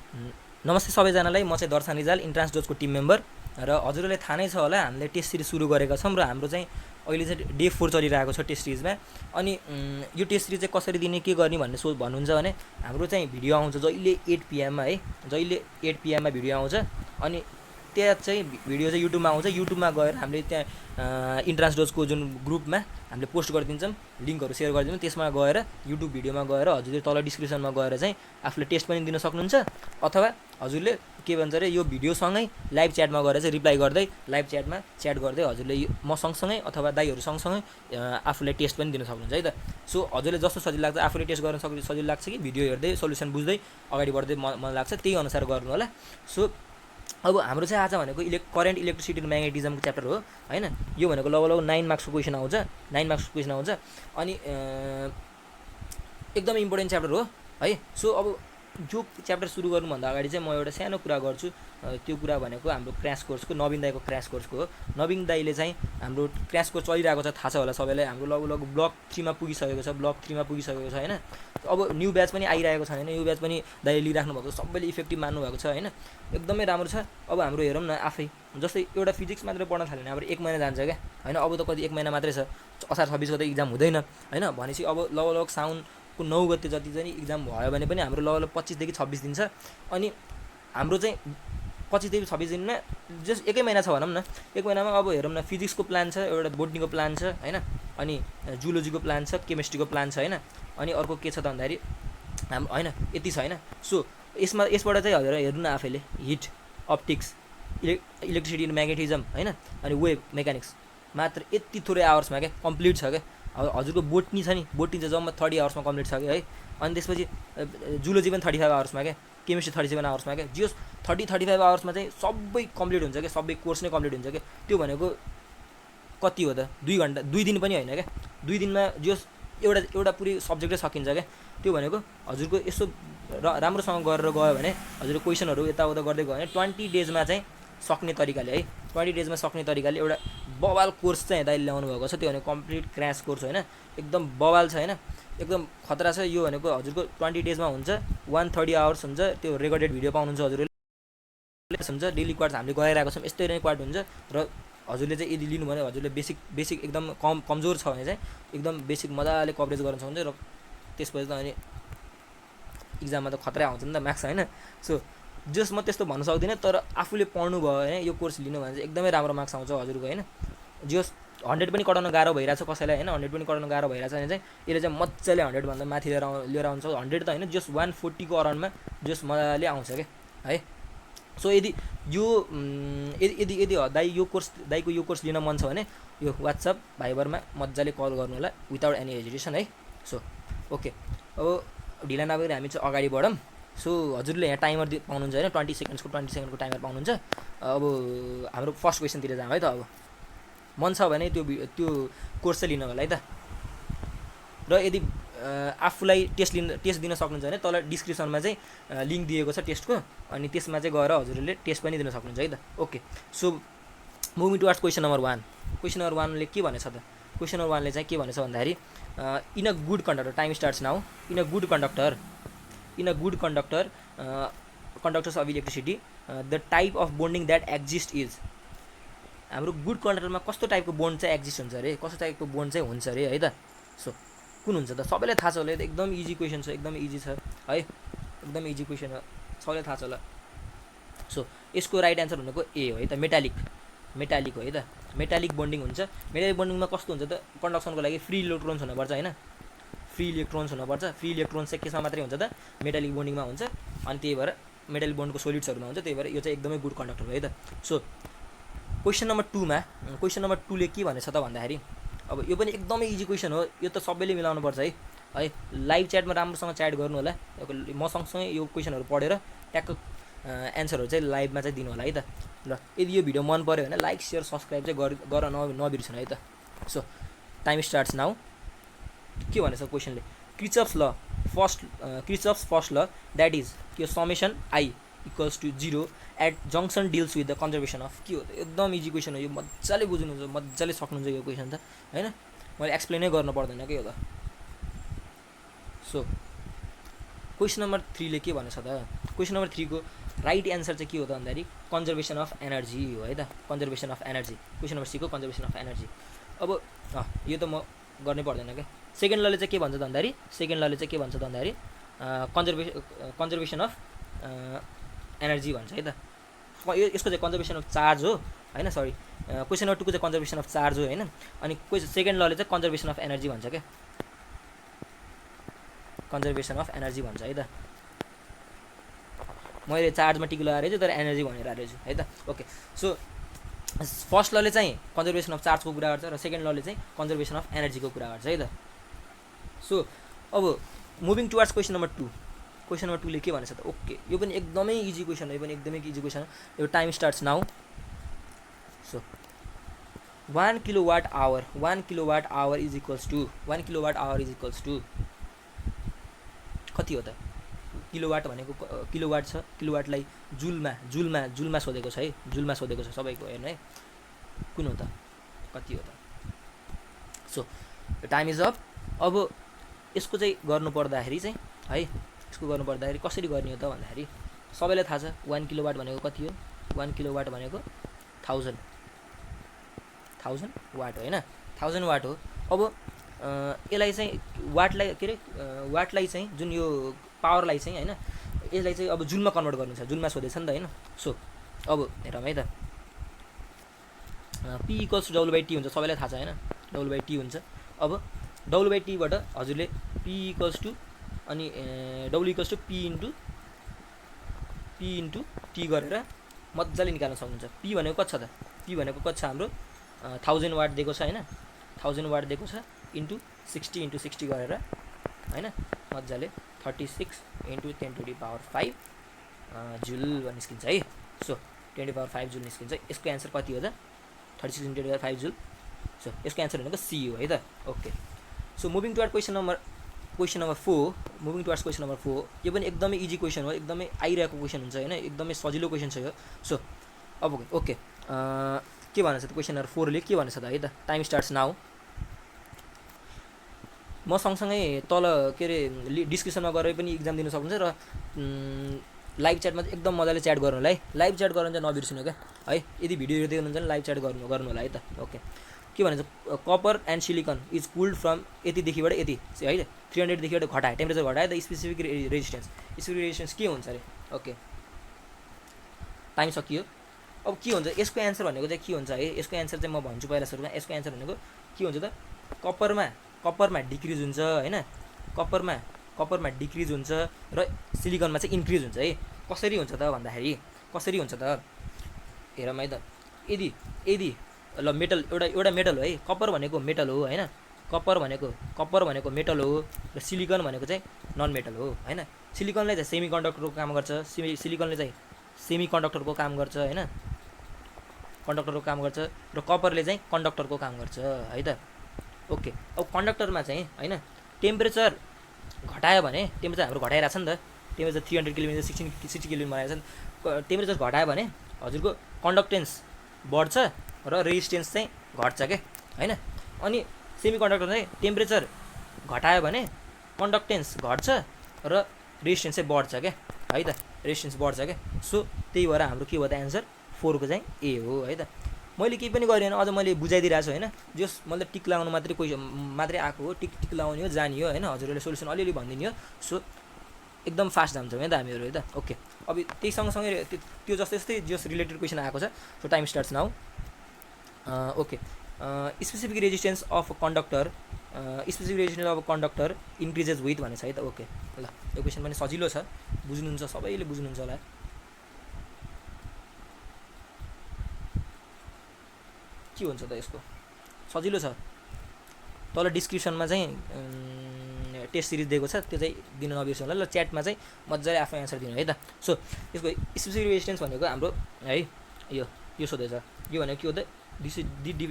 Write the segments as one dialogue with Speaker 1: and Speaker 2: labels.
Speaker 1: नमस्ते सबैजनालाई, म चाहिँ दर्शन रिजाल, इन्ट्रान्स डोजको टिम मेम्बर। र हजुरहरूले थाहा नै छ होला, हामीले टेस्ट सिरिज सुरु गरेका छौँ र हाम्रो चाहिँ अहिले चाहिँ डे 4 चलिरहेको छ टेस्ट सिरिजमा। अनि यो टेस्ट सिरिज चाहिँ कसरी दिने, के गर्ने भन्ने भन्नुहुन्छ भने हाम्रो चाहिँ भिडियो आउँछ जहिले 8 PM मा है, जहिले 8 PM मा भिडियो आउँछ। अनि त्यहाँ चाहिँ भिडियो चाहिँ युट्युबमा आउँछ। युट्युबमा गएर हामीले त्यहाँ इन्ट्रान्स डोजको जुन ग्रुपमा हामीले पोस्ट गरिदिन्छौँ, लिङ्कहरू सेयर गरिदिन्छौँ। त्यसमा गएर युट्युब भिडियोमा गएर हजुरले तल डिस्क्रिप्सनमा गएर चाहिँ आफूले टेस्ट पनि दिन सक्नुहुन्छ। अथवा हजुरले के भन्छ अरे, यो भिडियोसँगै लाइभ च्याटमा गएर चाहिँ रिप्लाई गर्दै, लाइभ च्याटमा च्याट गर्दै हजुरले म सँगसँगै अथवा दाइहरू सँगसँगै आफूले टेस्ट पनि दिन सक्नुहुन्छ है त। सो हजुरले जस्तो सजिलो लाग्छ, आफूले टेस्ट गर्न सजिलो लाग्छ कि भिडियो हेर्दै सोल्युसन बुझ्दै अगाडि बढ्दै मन लाग्छ, त्यही अनुसार गर्नु होला। सो अब हाम्रो चाहिँ आज भनेको करेन्ट इलेक्ट्रिसिटी एन्ड म्याग्नेटिजमको च्याप्टर हो होइन। यो भनेको लगभग 9 मार्क्सको क्वेसन आउँछ, 9 मार्क्सको क्वेसन आउँछ। अनि एकदमै इम्पोर्टेन्ट च्याप्टर हो है। सो अब जो च्याप्टर सुरु गर्नुभन्दा अगाडि चाहिँ म एउटा सानो कुरा गर्छु। त्यो कुरा भनेको हाम्रो क्र्यास कोर्सको, नवीन दाईको क्र्यास कोर्सको हो। नवीन दाईले चाहिँ हाम्रो क्र्यास कोर्स चलिरहेको छ, थाहा छ होला सबैलाई। हाम्रो लगभग ब्लक 3 मा पुगिसकेको छ, ब्लक 3 मा पुगिसकेको छ होइन। अब न्यू ब्याच पनि आइरहेको छ होइन, न्यू ब्याच पनि दाइले लिइराख्नु भएको छ, सबैले इफेक्टिभ मान्नु भएको छ होइन, एकदमै राम्रो छ। अब हाम्रो हेरौँ न आफै, जस्तै एउटा फिजिक्स मात्रै पढ्न थाल्यो भने हाम्रो 1 महिना जान्छ क्या होइन। अब त कति 1 महिना मात्रै छ, असार 26 गते इक्जाम हुँदैन होइन। भनेपछि अब लगभग साउनको 9 गते जति चाहिँ इक्जाम भयो भने पनि हाम्रो लगभग 25 देखि 26 दिन छ। अनि हाम्रो चाहिँ 25 देखि 26 दिनमा जस्ट 1 महिना छ भनौँ न। 1 महिनामा अब हेरौँ न, फिजिक्सको प्लान छ, एउटा बोटनीको प्लान छ होइन, अनि जुलोजीको प्लान छ, केमिस्ट्रीको प्लान छ होइन। अनि अर्को के छ त भन्दाखेरि हाम्रो होइन यति छ होइन। सो यसबाट चाहिँ हजुर हेर्नु न आफैले, hit, optics, electricity and magnetism होइन, अनि वेभ मेकानिक्स मात्र यति थोरै आवर्समा क्या कम्प्लिट छ क्या। अब हजुरको बोटनी छ नि, बोटनी चाहिँ जम्मा 30 आवर्समा कम्प्लिट छ कि है। अनि त्यसपछि जुलोजी पनि 35 आवर्समा क्या, केमिस्ट्री 37 आवर्समा क्या। जियोस् 35 आवर्समा चाहिँ सबै कम्प्लिट हुन्छ क्या, सबै कोर्स नै कम्प्लिट हुन्छ क्या। त्यो भनेको कति हो त, 2 घन्टा, 2 दिन पनि होइन क्या। 2 दिनमा जियोस् एउटा पुरै सब्जेक्टै सकिन्छ क्या। त्यो भनेको हजुरको यसो राम्रोसँग गरेर गयो भने, हजुरको क्वेसनहरू यताउता गर्दै गयो भने 20 डेजमा चाहिँ सक्ने तरिकाले है, 20 डेजमा सक्ने तरिकाले एउटा बवाल कोर्स चाहिँ दाइले ल्याउनु भएको छ। त्यो भनेको कम्प्लिट क्र्यास कोर्स होइन, एकदम बवाल छ होइन, एकदम खतरा छ। यो भनेको हजुरको 20 डेजमा हुन्छ, 130 आवर्स हुन्छ। त्यो रेकर्डेड भिडियो पाउनुहुन्छ हजुरले, हुन्छ डेली क्वार्ट्स हामीले गराइरहेको छौँ, यस्तै नै क्वार्ट हुन्छ। र हजुरले चाहिँ यदि लिनु भने हजुरले बेसिक एकदम कमजोर छ भने चाहिँ एकदम बेसिक मजाले कभरेज गर्न सक्नुहुन्छ। र त्यसपछि त अनि इक्जाममा त खतरा आउँछ नि त मार्क्स होइन। सो जस म त्यस्तो भन्न सक्दिनँ, तर आफूले पढ्नु भयो भने यो कोर्स लिनु भने चाहिँ एकदमै राम्रो मार्क्स आउँछ हजुरको होइन। जस 100 पनि कटाउन गाह्रो भइरहेछ कसैलाई होइन, 100 पनि कटाउन गाह्रो भइरहेछ भने चाहिँ यसले चाहिँ मजाले 100 भन्दा माथि लिएर आउँछ। 100 त होइन, जस 140 को अराउन्डमा जस मजाले आउँछ क्या है। सो यदि यो यदि यदि दाइको यो कोर्स लिन मन छ भने यो वाट्सएप भाइबरमा मजाले कल गर्नु होला, विदाउट एनी हेजिटेसन है। सो ओके, अब ढिला नभएर हामी चाहिँ अगाडि बढौँ। सो हजुरले यहाँ टाइमर पाउनुहुन्छ होइन, 20 सेकेन्ड्सको टाइमर पाउनुहुन्छ। अब हाम्रो फर्स्ट क्वेसनतिर जाउँ है त। अब मन छ भने त्यो कोर्स चाहिँ लिनु होला है त। र यदि आफूलाई टेस्ट दिन सक्नुहुन्छ भने तल डिस्क्रिप्सनमा चाहिँ लिङ्क दिएको छ टेस्टको, अनि त्यसमा चाहिँ गएर हजुरले टेस्ट पनि दिन सक्नुहुन्छ है त। Okay, so moving towards question number 1। Question number 1ले के भनेछ त, क्वेसन नम्बर 1ले चाहिँ के भनेछ भन्दाखेरि in a good conductor, time starts now, in a good conductor conductors of electricity the type of bonding that exist is. हाम्रो good कन्डक्टरमा कस्तो टाइपको बोन्ड चाहिँ एक्जिस्ट हुन्छ अरे, कस्तो टाइपको बोन्ड चाहिँ हुन्छ अरे है त। सो कुन हुन्छ त, सबैलाई थाहा छ होला, एकदम इजी क्वेसन छ, एकदम इजी छ है, एकदम इजी क्वेसन हो, सबैलाई थाहा छ होला। सो यसको राइट एन्सर भनेको ए हो है त, मेटालिक हो है त। मेटालिक बोन्डिङ हुन्छ। मेटालिक बोन्डिङमा कस्तो हुन्छ त, कन्डक्सनको लागि फ्री इलेक्ट्रोन्स हुनुपर्छ होइन, फ्री इलेक्ट्रोन्स हुनुपर्छ। फ्री इलेक्ट्रोन्स चाहिँ केमा मात्रै हुन्छ त, मेटालिक बोन्डिङमा हुन्छ। अनि त्यही भएर मेटालिक बोन्डको सोलिड्सहरूमा हुन्छ, त्यही भएर यो चाहिँ एकदमै गुड कन्डक्टर हो है त। सो क्वेसन नम्बर 2ले के भनेछ त भन्दाखेरि, अब यो पनि एकदमै इजी क्वेसन हो, यो त सबैले मिलाउनु पर्छ है। लाइभ च्याटमा राम्रोसँग च्याट गर्नु होला, म सँगसँगै यो क्वेसनहरू पढेर ट्याक्क एन्सरहरू चाहिँ लाइभमा चाहिँ दिनु होला है त। ल यदि यो भिडियो मन पऱ्यो भने लाइक सेयर सब्सक्राइब चाहिँ गर्न नबिर्सनु है त। So time starts now. के भनेछ क्वेसनले, क्रिचअप्स फर्स्ट ल द्याट इज के, summation I equals to 0 at junction deals with the conservation of. के हो त, एकदम इजी क्वेसन हो यो, मजाले बुझ्नुहुन्छ, मजाले सक्नुहुन्छ यो क्वेसन त होइन, मैले एक्सप्लेनै गर्नु पर्दैन के हो त। सो क्वेसन नम्बर 3 ले के भनेछ त क्वेसन नम्बर 3 को राइट एन्सर चाहिँ के हो त भन्दाखेरि कन्जर्भेसन अफ एनर्जी हो है त conservation of energy question number 3 को कन्जर्भेसन अफ एनर्जी अब यो त म गर्नै पर्दैन क्या सेकेन्ड लले चाहिँ के भन्छ त भन्दाखेरि सेकेन्ड लले चाहिँ के भन्छ त भन्दाखेरि कन्जर्भेसन अफ एनर्जी भन्छ है त यसको चाहिँ कन्जर्भेसन अफ चार्ज हो हैन सरी क्वेसन नम्बर 2 को चाहिँ कन्जर्भेसन अफ चार्ज हो हैन अनि सेकेन्ड लले चाहिँ कन्जर्भेसन अफ एनर्जी भन्छ क्या कन्जर्भेसन अफ एनर्जी भन्छ है त मैले चार्जमा टिक लगाएर छु तर एनर्जी भनेर आएको छु है त ओके सो फर्स्ट लले चाहिँ कन्जर्भेसन अफ चार्जको कुरा गर्छ र सेकेन्ड लले चाहिँ कन्जर्भेसन अफ एनर्जीको कुरा गर्छ है त सो अब moving towards question number 2 question number 2 ले के भनेछ त ओके यो पनि एकदमै इजी क्वेसन हो यो पनि एकदमै इजी क्वेसन हो यो time starts now so 1 kilowatt hour is equals to 1 kilowatt hour is equals to कति हो त किलोवाट भनेको किलोवाट छ किलोवाटलाई जुलमा सोधेको छ है जुलमा सोधेको छ सबैको हेर्नु है कुन हो त कति हो त सो टाइम इज अप अब यसको चाहिँ गर्नु पर्दाखेरि चाहिँ है यसको गर्नु पर्दाखेरि कसरी गर्ने हो त भन्दाखेरि सबैलाई थाहा छ 1 किलोवाट भनेको कति हो 1 किलोवाट भनेको 1000 वाट हो हैन 1000 वाट हो अब यसलाई चाहिँ वाटलाई चाहिँ जुन यो पावरलाई चाहिँ हैन यसलाई चाहिँ अब जुलमा कन्भर्ट गर्नु छ जुलमा सोधेछ नि त हैन सो अब हेरौँ है त P = W/T हुन्छ सबैलाई थाहा छ हैन W/T हुन्छ अब W/T बाट हजुरले P = अनि W = P * T गरेर मज्जाले निकाल्न सक्नुहुन्छ P भनेको कति छ त P भनेको कति छ हाम्रो 1000 वाट दिएको छ हैन 1000 वाट दिएको छ इन्टु 60 * 60 गरेर हैन मज्जाले 36 * 10⁵ जुल निस्किन्छ है सो 10⁵ जुल निस्किन्छ यसको आन्सर कति हो त 36 * 10⁵ जुल सो यसको आन्सर भनेको सी हो है त okay so moving toward question number 4 moving towards question number 4 यो पनि एकदमै इजी क्वेसन हो एकदमै आइरहेको क्वेसन हुन्छ हैन एकदमै सजिलो क्वेसन छ यो सो अब ओके के भनेछ त क्वेसन नम्बर 4 ले के भनेछ त है त टाइम स्टार्ट्स नाउ म सँगसँगै तल के रे डिस्क्रिप्सनमा गएर पनि एक्जाम दिन सक्नुहुन्छ र लाइभ च्याटमा चाहिँ एकदम मजाले च्याट गर्नु होला है लाइभ च्याट गर्न चाहिँ नबिर्सिनु क्या है यदि भिडियो हेर्दै हुनुहुन्छ भने लाइभ च्याट गर्नु होला है त ओके के भन्छ copper and silicon is cooled from यतिदेखिबाट यति है 300 देखिबाट घटाए टेम्परेचर घटाए त स्पेसिफिक रेजिस्टेन्स के हुन्छ अरे ओके टाइम सकियो अब के हुन्छ यसको आन्सर भनेको चाहिँ के हुन्छ है यसको आन्सर चाहिँ म भन्छु पहिला सुरुमा यसको आन्सर भनेको के हुन्छ त कपरमा डिक्रिज हुन्छ हैन कपरमा डिक्रिज हुन्छ र सिलिकनमा चाहिँ इन्क्रिज हुन्छ है कसरी हुन्छ त भन्दाखेरि कसरी हुन्छ त हेरौँ है त यदि ल मेटल एउटा मेटल हो है कपर भनेको मेटल हो हैन कपर भनेको मेटल हो र सिलिकन भनेको चाहिँ नन मेटल हो हैन सिलिकनले चाहिँ सेमी कन्डक्टरको काम गर्छ सिलिकनले चाहिँ सेमी कन्डक्टरको काम गर्छ हैन कन्डक्टरको काम गर्छ र कपरले चाहिँ कन्डक्टरको काम गर्छ है त ओके अब कन्डक्टरमा चाहिँ हैन टेम्परेचर घटायो भने टेम्परेचर हाम्रो घटाइरहेछ नि त टेम्परेचर 300 केल्भिन 60 केल्भिन बनाएको छ नि टेम्परेचर घटायो भने हजुरको कन्डक्टेन्स बढ्छ र रेजिस्टेन्स चाहिँ घट्छ के हैन अनि सेमी कन्डक्टर चाहिँ टेम्परेचर घटायो भने कन्डक्टेन्स घट्छ र रेजिस्टेन्स चाहिँ बढ्छ के है त रेजिस्टेन्स बढ्छ के सो त्यही भएर हाम्रो के हो त आन्सर 4 को चाहिँ ए हो है त मैले केही पनि गरेन अझ मैले बुझाइदिरहेको छु हैन जस मैले टिक लगाउनु मात्रै आएको हो टिक लगाउने हो जानी हो हैन हजुरहरूले सोलुसन अलिअलि भनिदिनु हो सो एकदम फास्ट जान्छौँ है त हामीहरू है त ओके अब त्यही सँगसँगै त्यो जस्तै जस रिलेटेड क्वेसन आएको छ so time starts now okay specific resistance of conductor increases with भनेछ है त ओके ल यो क्वेसन पनि सजिलो छ बुझ्नुहुन्छ सबैले बुझ्नुहुन्छ होला के हुन्छ त यसको सजिलो छ तल डिस्क्रिप्सनमा चाहिँ टेस्ट सिरिज दिएको छ त्यो चाहिँ दिन नबिर्सनु होला ल च्याटमा चाहिँ मजाले आफ्नो एन्सर दिनु है त सो यसको स्पेसिफिक रेजिस्टेन्स भनेको हाम्रो है यो सोधेछ यो भनेको के हो त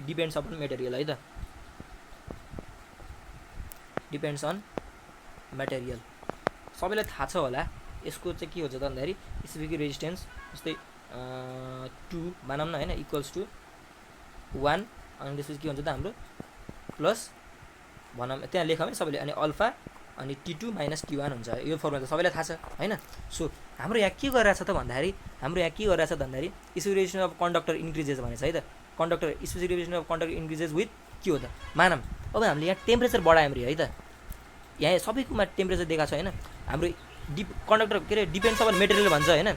Speaker 1: डिपेन्ड्स अपन मेटेरियल है त डिपेन्ड्स अन मेटेरियल सबैलाई थाहा छ होला यसको चाहिँ के हुन्छ त भन्दाखेरि स्पेसिफिक रेजिस्टेन्स जस्तै 2 भनौँ न हैन इक्वल्स टु 1 अनि त्यसपछि के हुन्छ त हाम्रो प्लस भनौँ त्यहाँ लेखौँ है सबैले अनि अल्फा अनि T2 माइनस T1 हुन्छ। यो फर्मुला त सबैलाई थाहा छ हैन। सो हाम्रो यहाँ के गरिरहेछ त भन्दाखेरि हाम्रो यहाँ के गरिरहेछ भन्दाखेरि स्पेसिफिकेसन अफ कन्डक्टर इन्क्रिजेस भनेछ है त। Conductor specification of conductor increases with के हो त मानम अब हामीले यहाँ टेम्परेचर बढायौँ रे है त। यहाँ सबैकोमा टेम्परेचर देखाएको छ हैन। हाम्रो कन्डक्टर के अरे डिपेन्ड्स अन मेटेरियल भन्छ हैन।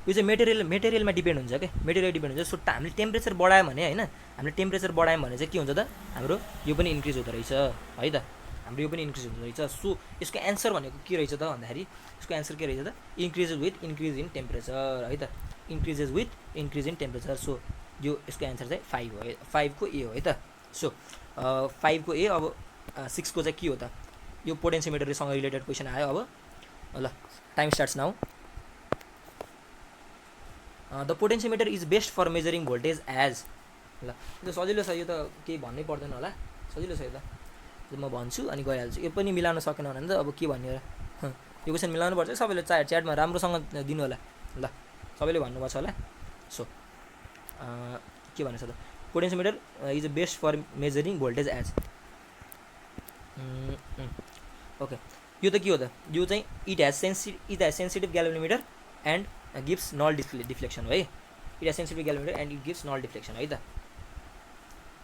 Speaker 1: यो चाहिँ मेटेरियलमा डिपेन्ड हुन्छ के, मेटेरियल डिपेन्ड हुन्छ। सो हामीले टेम्परेचर बढायौँ भने हैन, हामीले टेम्परेचर बढायौँ भने चाहिँ के हुन्छ त हाम्रो यो पनि इन्क्रिज हुँदो रहेछ है त। हाम्रो यो पनि इन्क्रिज हुँदो रहेछ। सो यसको एन्सर भनेको के रहेछ त भन्दाखेरि यसको एन्सर के रहेछ त increases with increase in temperature है त। Increases with increase in temperature. So यो यसको एन्सर चाहिँ 5 हो है, 5 को ए हो है त। सो 5 को ए। अब 6 को चाहिँ के हो त यो पोटेन्सियोमिटरसँग रिलेटेड क्वेसन आयो। अब ल time starts now. The potentiometer is best for measuring voltage as. ल यो सजिलो छ, यो त केही भन्नै पर्दैन होला, सजिलो छ यो त। म भन्छु अनि गइहाल्छु। यो पनि मिलाउन सकेन भने त अब के भन्ने र यो क्वेसन मिलाउनु पर्छ। सबैले च्याटमा राम्रोसँग दिनु होला ल, सबैले भन्नुपर्छ होला। सो के भनेछ त potentiometer is a best for measuring voltage as. Okay यो त के हो त यो चाहिँ it has sensitive galvanometer and gives null deflection हो है। It has sensitive galvanometer and it gives null deflection है त।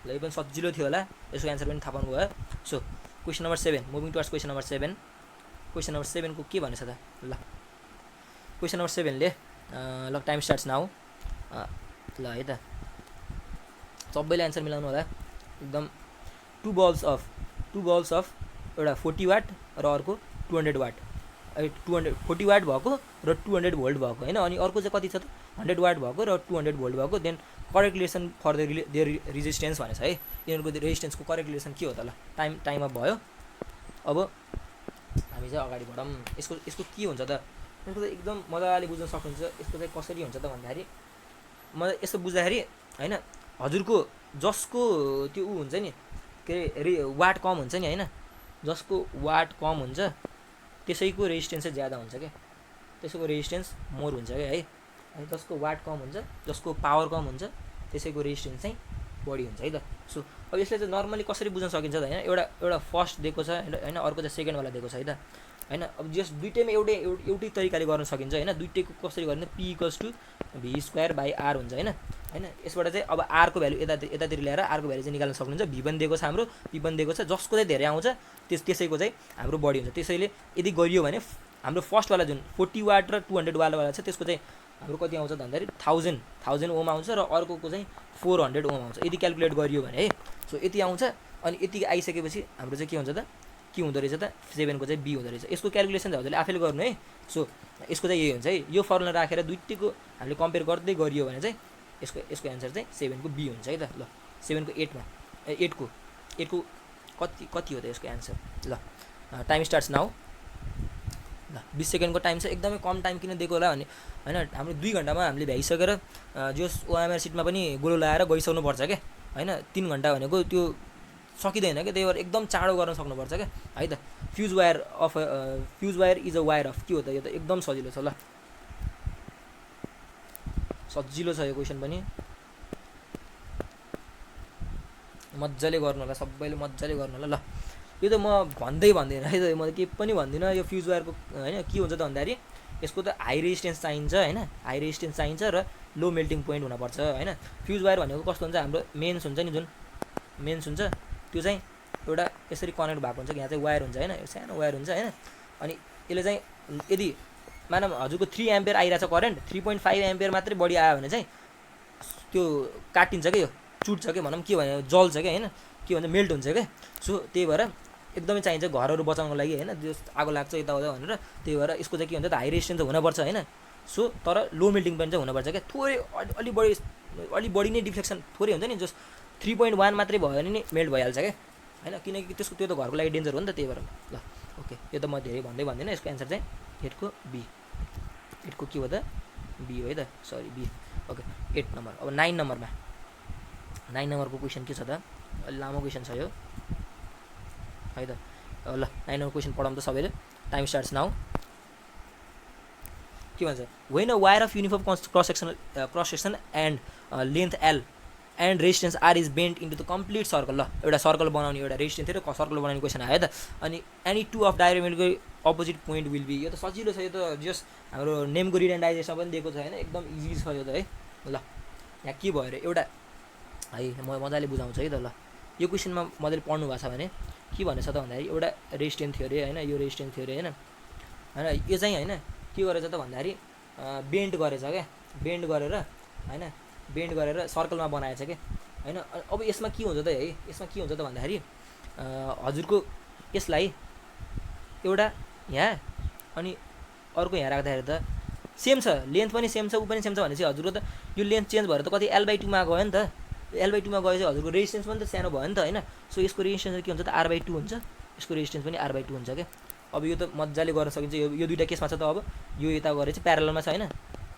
Speaker 1: ल यो पनि सजिलो थियो होला, यसको एन्सर पनि थाहा पाउनु भयो। So question number 7 moving towards question number 7। Question number 7 को के भनेछ त ल क्वेसन नम्बर 7 ले ल टाइम स्टार्ट्स नाउ। ल है त सबैले एन्सर मिलाउनु होला एकदम। टु बल्स अफ एउटा 40 वाट र अर्को 200 वाट। 40 वाट भएको र 200 भोल्ट भएको हैन। अनि अर्को चाहिँ कति छ त 100 वाट भएको र 200 भोल्ट भएको। Then correct relation for their resistance भनेछ है। यिनीहरूको रेजिस्टेन्सको करेक्ट रिलेसन के हो त ल टाइम अफ भयो। अब हामी चाहिँ अगाडि बढौँ। यसको के हुन्छ त यसको त एकदम मजाले बुझ्न सक्नुहुन्छ। यसको चाहिँ कसरी हुन्छ त भन्दाखेरि म यस्तो बुझ्दाखेरि हैन हजुरको जसको त्यो ऊ हुन्छ नि के अरे वाट कम हुन्छ नि हैन, जसको वाट कम हुन्छ त्यसैको रेजिस्टेन्स चाहिँ ज्यादा हुन्छ क्या, त्यसैको रेजिस्टेन्स मोर हुन्छ क्या है। अनि जसको वाट कम हुन्छ जसको पावर कम हुन्छ त्यसैको रेजिस्टेन्स चाहिँ बढी हुन्छ है त। सो अब यसले चाहिँ नर्मली कसरी बुझ्न सकिन्छ त हैन। एउटा फर्स्ट दिएको छ हैन, अर्को चाहिँ सेकेन्डवाला दिएको छ है त हैन। अब जस दुईटैमा एउटै तरिकाले गर्न सकिन्छ हैन। दुईटैको कसरी गर्ने P = V²/R हुन्छ हैन। यसबाट चाहिँ अब R को भ्यालु यतातिर ल्याएर R को भ्यालु चाहिँ निकाल्न सक्नुहुन्छ। V पनि दिएको छ हाम्रो, P पनि दिएको छ। जसको चाहिँ धेरै आउँछ त्यसैको चाहिँ हाम्रो बढी हुन्छ। त्यसैले यदि गरियो भने हाम्रो फर्स्टवाला जुन 40 वाट र 200 वाला छ त्यसको चाहिँ हाम्रो कति आउँछ भन्दाखेरि 1000 ओम आउँछ र अर्कोको चाहिँ 400 ओम आउँछ यदि क्याल्कुलेट गरियो भने है। सो यति आउँछ अनि यति आइसकेपछि हाम्रो चाहिँ के हुन्छ त के हुँदो रहेछ त 7 को चाहिँ B हुँदो रहेछ। यसको क्याल्कुलेसन चाहिँ हजुरले आफैले गर्नु है। सो यसको चाहिँ यही हुन्छ है। यो फर्मुला राखेर दुईटैको हामीले कम्पेयर गर्दै गरियो भने चाहिँ यसको एन्सर चाहिँ 7 को B हुन्छ है त। ल 7 को 8 को कति हो त यसको एन्सर। ल टाइम स्टार्ट्स नाउ। ल 20 सेकेन्डको टाइम छ, एकदमै कम टाइम किन दिएको होला भने हैन हाम्रो 2 घण्टामा हामीले भ्याइसकेर जस ओएमआर सिटमा पनि गोलो लगाएर गइसक्नु पर्छ के हैन। 3 घण्टा भनेको त्यो सकिँदैन के, त्यही भएर एकदम चाँडो गर्न सक्नुपर्छ क्या है त। Fuse wire is a wire of के हो त यो त एकदम सजिलो छ। ल सजिलो छ यो क्वेसन पनि, मजाले गर्नु होला सबैले, मजाले गर्नु होला। ल यो त म भन्दिनँ है त, म केही पनि भन्दिनँ। यो फ्युज वायरको हैन के हुन्छ त भन्दाखेरि यसको त हाई रेजिस्टेन्स चाहिन्छ हैन, हाई रेजिस्टेन्स चाहिन्छ र लो मेल्टिङ पोइन्ट हुनुपर्छ हैन। फ्युज वायर भनेको कस्तो हुन्छ हाम्रो मेन्स हुन्छ नि, जुन मेन्स हुन्छ त्यो चाहिँ एउटा यसरी कनेक्ट भएको हुन्छ। यहाँ चाहिँ वायर हुन्छ हैन, यो सानो वायर हुन्छ हैन। अनि यसले चाहिँ यदि मानव हजुरको 3 एम्पियर आइरहेछ करेन्ट, 3.5 एम्पियर मात्रै बढी आयो भने चाहिँ त्यो काटिन्छ क्या, यो चुट्छ क्या भनौँ, के भने जल्छ क्या हैन, के भन्छ मेल्ट हुन्छ क्या। सो त्यही भएर एकदमै चाहिन्छ घरहरू बचाउनको लागि हैन, त्यो आगो लाग्छ यताउता भनेर। त्यही भएर यसको चाहिँ के हुन्छ त हाई रेजिस्टेन्स हुनुपर्छ हैन। सो तर लो मेल्टिङ पोइन्ट चाहिँ हुनुपर्छ क्या। थोरै अलि बढी नै डिफ्लेक्सन थोरै हुन्छ नि, जस 3.1 मात्रै भयो भने नि मेल्ट भइहाल्छ क्या हैन, किनकि त्यसको त्यो त घरको लागि डेन्जर हो नि त। त्यही भएर ल ओके यो त म धेरै भन्दिनँ। यसको एन्सर चाहिँ 8 को B, 8 को के हो त B हो है त, सरी B। Okay 8 number. अब 9 नम्बरमा 9 नम्बरको क्वेसन के छ त, अलि लामो क्वेसन छ यो है त। ल 9 नम्बर क्वेसन पढाउँ त सबैले। Time starts now. के भन्छ when a wire of uniform cross section and length L and resistance R is bent into the complete circle. ल एउटा सर्कल बनाउने एउटा रेजिस्टेन्स थियो र सर्कल बनाउने क्वेसन आयो त। अनि एनी टू अफ डायरेक्टको अपोजिट पोइन्ट विल बी। यो त सजिलो छ, यो त जस्ट हाम्रो नेमको रिडेन्डाइजेसन पनि दिएको छ होइन, एकदम इजी छ यो त है। ल यहाँ के भयो अरे एउटा है, म मजाले बुझाउँछु है त। ल यो क्वेसनमा मजाले पढ्नु भएको छ भने के भनेछ त भन्दाखेरि एउटा रेजिस्टेन्स थियो अरे होइन, यो रेजिस्टेन्स थियो अरे होइन होइन यो चाहिँ होइन के गरेछ त भन्दाखेरि बेन्ड गरेछ क्या, बेन्ड गरेर होइन, बेन्ड गरेर सर्कलमा बनाएछ क्या होइन। अब यसमा के हुन्छ त है, यसमा के हुन्छ त भन्दाखेरि हजुरको यसलाई एउटा यहाँ अनि अर्को यहाँ राख्दाखेरि त सेम छ, लेन्थ पनि सेम छ, ऊ पनि सेम छ भनेपछि हजुरको त यो लेन्थ चेन्ज भएर त कति L/2 गयो नि त। L/2 गएपछि हजुरको रेजिस्टेन्स पनि त सानो भयो नि त होइन। सो यसको रेजिस्टेन्स के हुन्छ त R/2 हुन्छ, यसको रेजिस्टेन्स पनि R/2 हुन्छ क्या। अब यो त मजाले गर्न सकिन्छ। यो दुईवटा केसमा छ त अब यो यता गरे चाहिँ प्यारललमा छ होइन,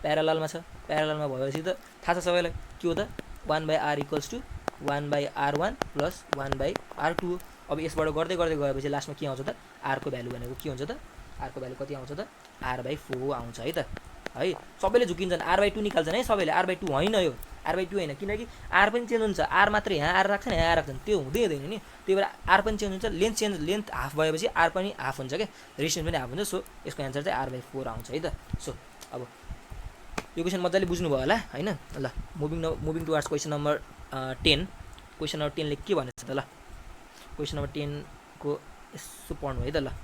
Speaker 1: प्यारललमा छ, प्यारललमा भएपछि त थाहा छ सबैलाई के हो त 1/r = 1/r1 + 1/r2। अब यसबाट गर्दै गर्दै गएपछि लास्टमा के आउँछ त r को भ्यालु भनेको के हुन्छ त, r को भ्यालु कति आउँछ त r/4 आउँछ है त है। सबैले झुकिन्छन् r/2 निकाल्छन् है सबैले, r/2 होइन यो, r/2 होइन, किनकि r पनि चेन्ज हुन्छ, r मात्र यहाँ r राख्छन् यहाँ r राख्छन्, त्यो हुँदै हुँदैन नि। त्यही भएर r पनि चेन्ज हुन्छ, लेन्थ हाफ भएपछि r पनि हाफ हुन्छ क्या, रेजिस्टेन्स पनि हाफ हुन्छ। सो यसको एन्सर चाहिँ r/4 आउँछ है त। सो अब यो क्वेसन मजाले बुझ्नुभयो होला होइन। ल moving towards question number 10। Question number 10ले के भनेछ त। ल क्वेसन नम्बर 10 को यसो पढ्नु है त। ल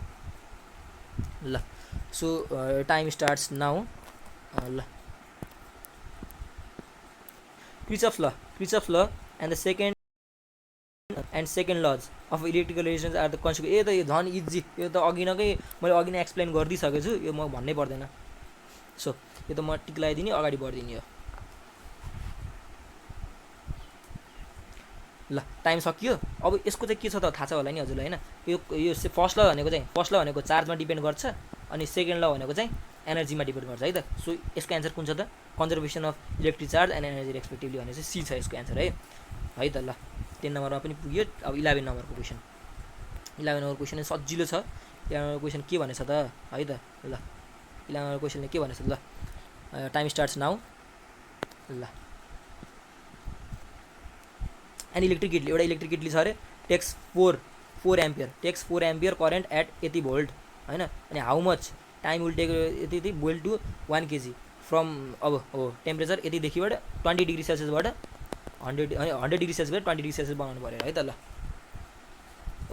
Speaker 1: ल सो टाइम स्टार्ट्स नाउ। ल Kirchhoff's law and the second laws of electrical resistance are the consequence। ए त यो झन् इजी, यो त अघि मैले अघि नै एक्सप्लेन गरिदिइसकेको छु, यो म भन्नै पर्दैन। सो यो त म टिक लगाइदिने, अगाडि बढिदिने। यो ल टाइम सकियो। अब यसको चाहिँ के छ त थाहा छ होला नि हजुरलाई होइन। यो फर्स्ट ल भनेको चार्जमा डिपेन्ड गर्छ, अनि सेकेन्ड ल भनेको चाहिँ एनर्जीमा डिपेन्ड गर्छ है त। सो यसको एन्सर कुन छ त conservation of electric charge and energy respectively भने चाहिँ सी छ यसको एन्सर है त। ल 10 नम्बरमा पनि पुग्यो। अब 11 नम्बरको क्वेसन, 11 नम्बर क्वेसन सजिलो छ। 11 नम्बर क्वेसन के भनेछ त है त। ल 11 नम्बर क्वेसनले के भनेछ ल टाइम स्टार्ट्स नाउ। ल एन इलेक्ट्रिक किटली, एउटा इलेक्ट्रिक किटली छ अरे, टेक्स 4 एम्पियर करेन्ट एट यति भोल्ट होइन। अनि how much time will take यति बोइल टु 1 kg फ्रम। अब हो टेम्परेचर यतिदेखिबाट 20 डिग्री सेल्सियसबाट 100 डिग्री सेल्सियसबाट 20 डिग्री सेल्सियस बनाउनु पऱ्यो है त। ल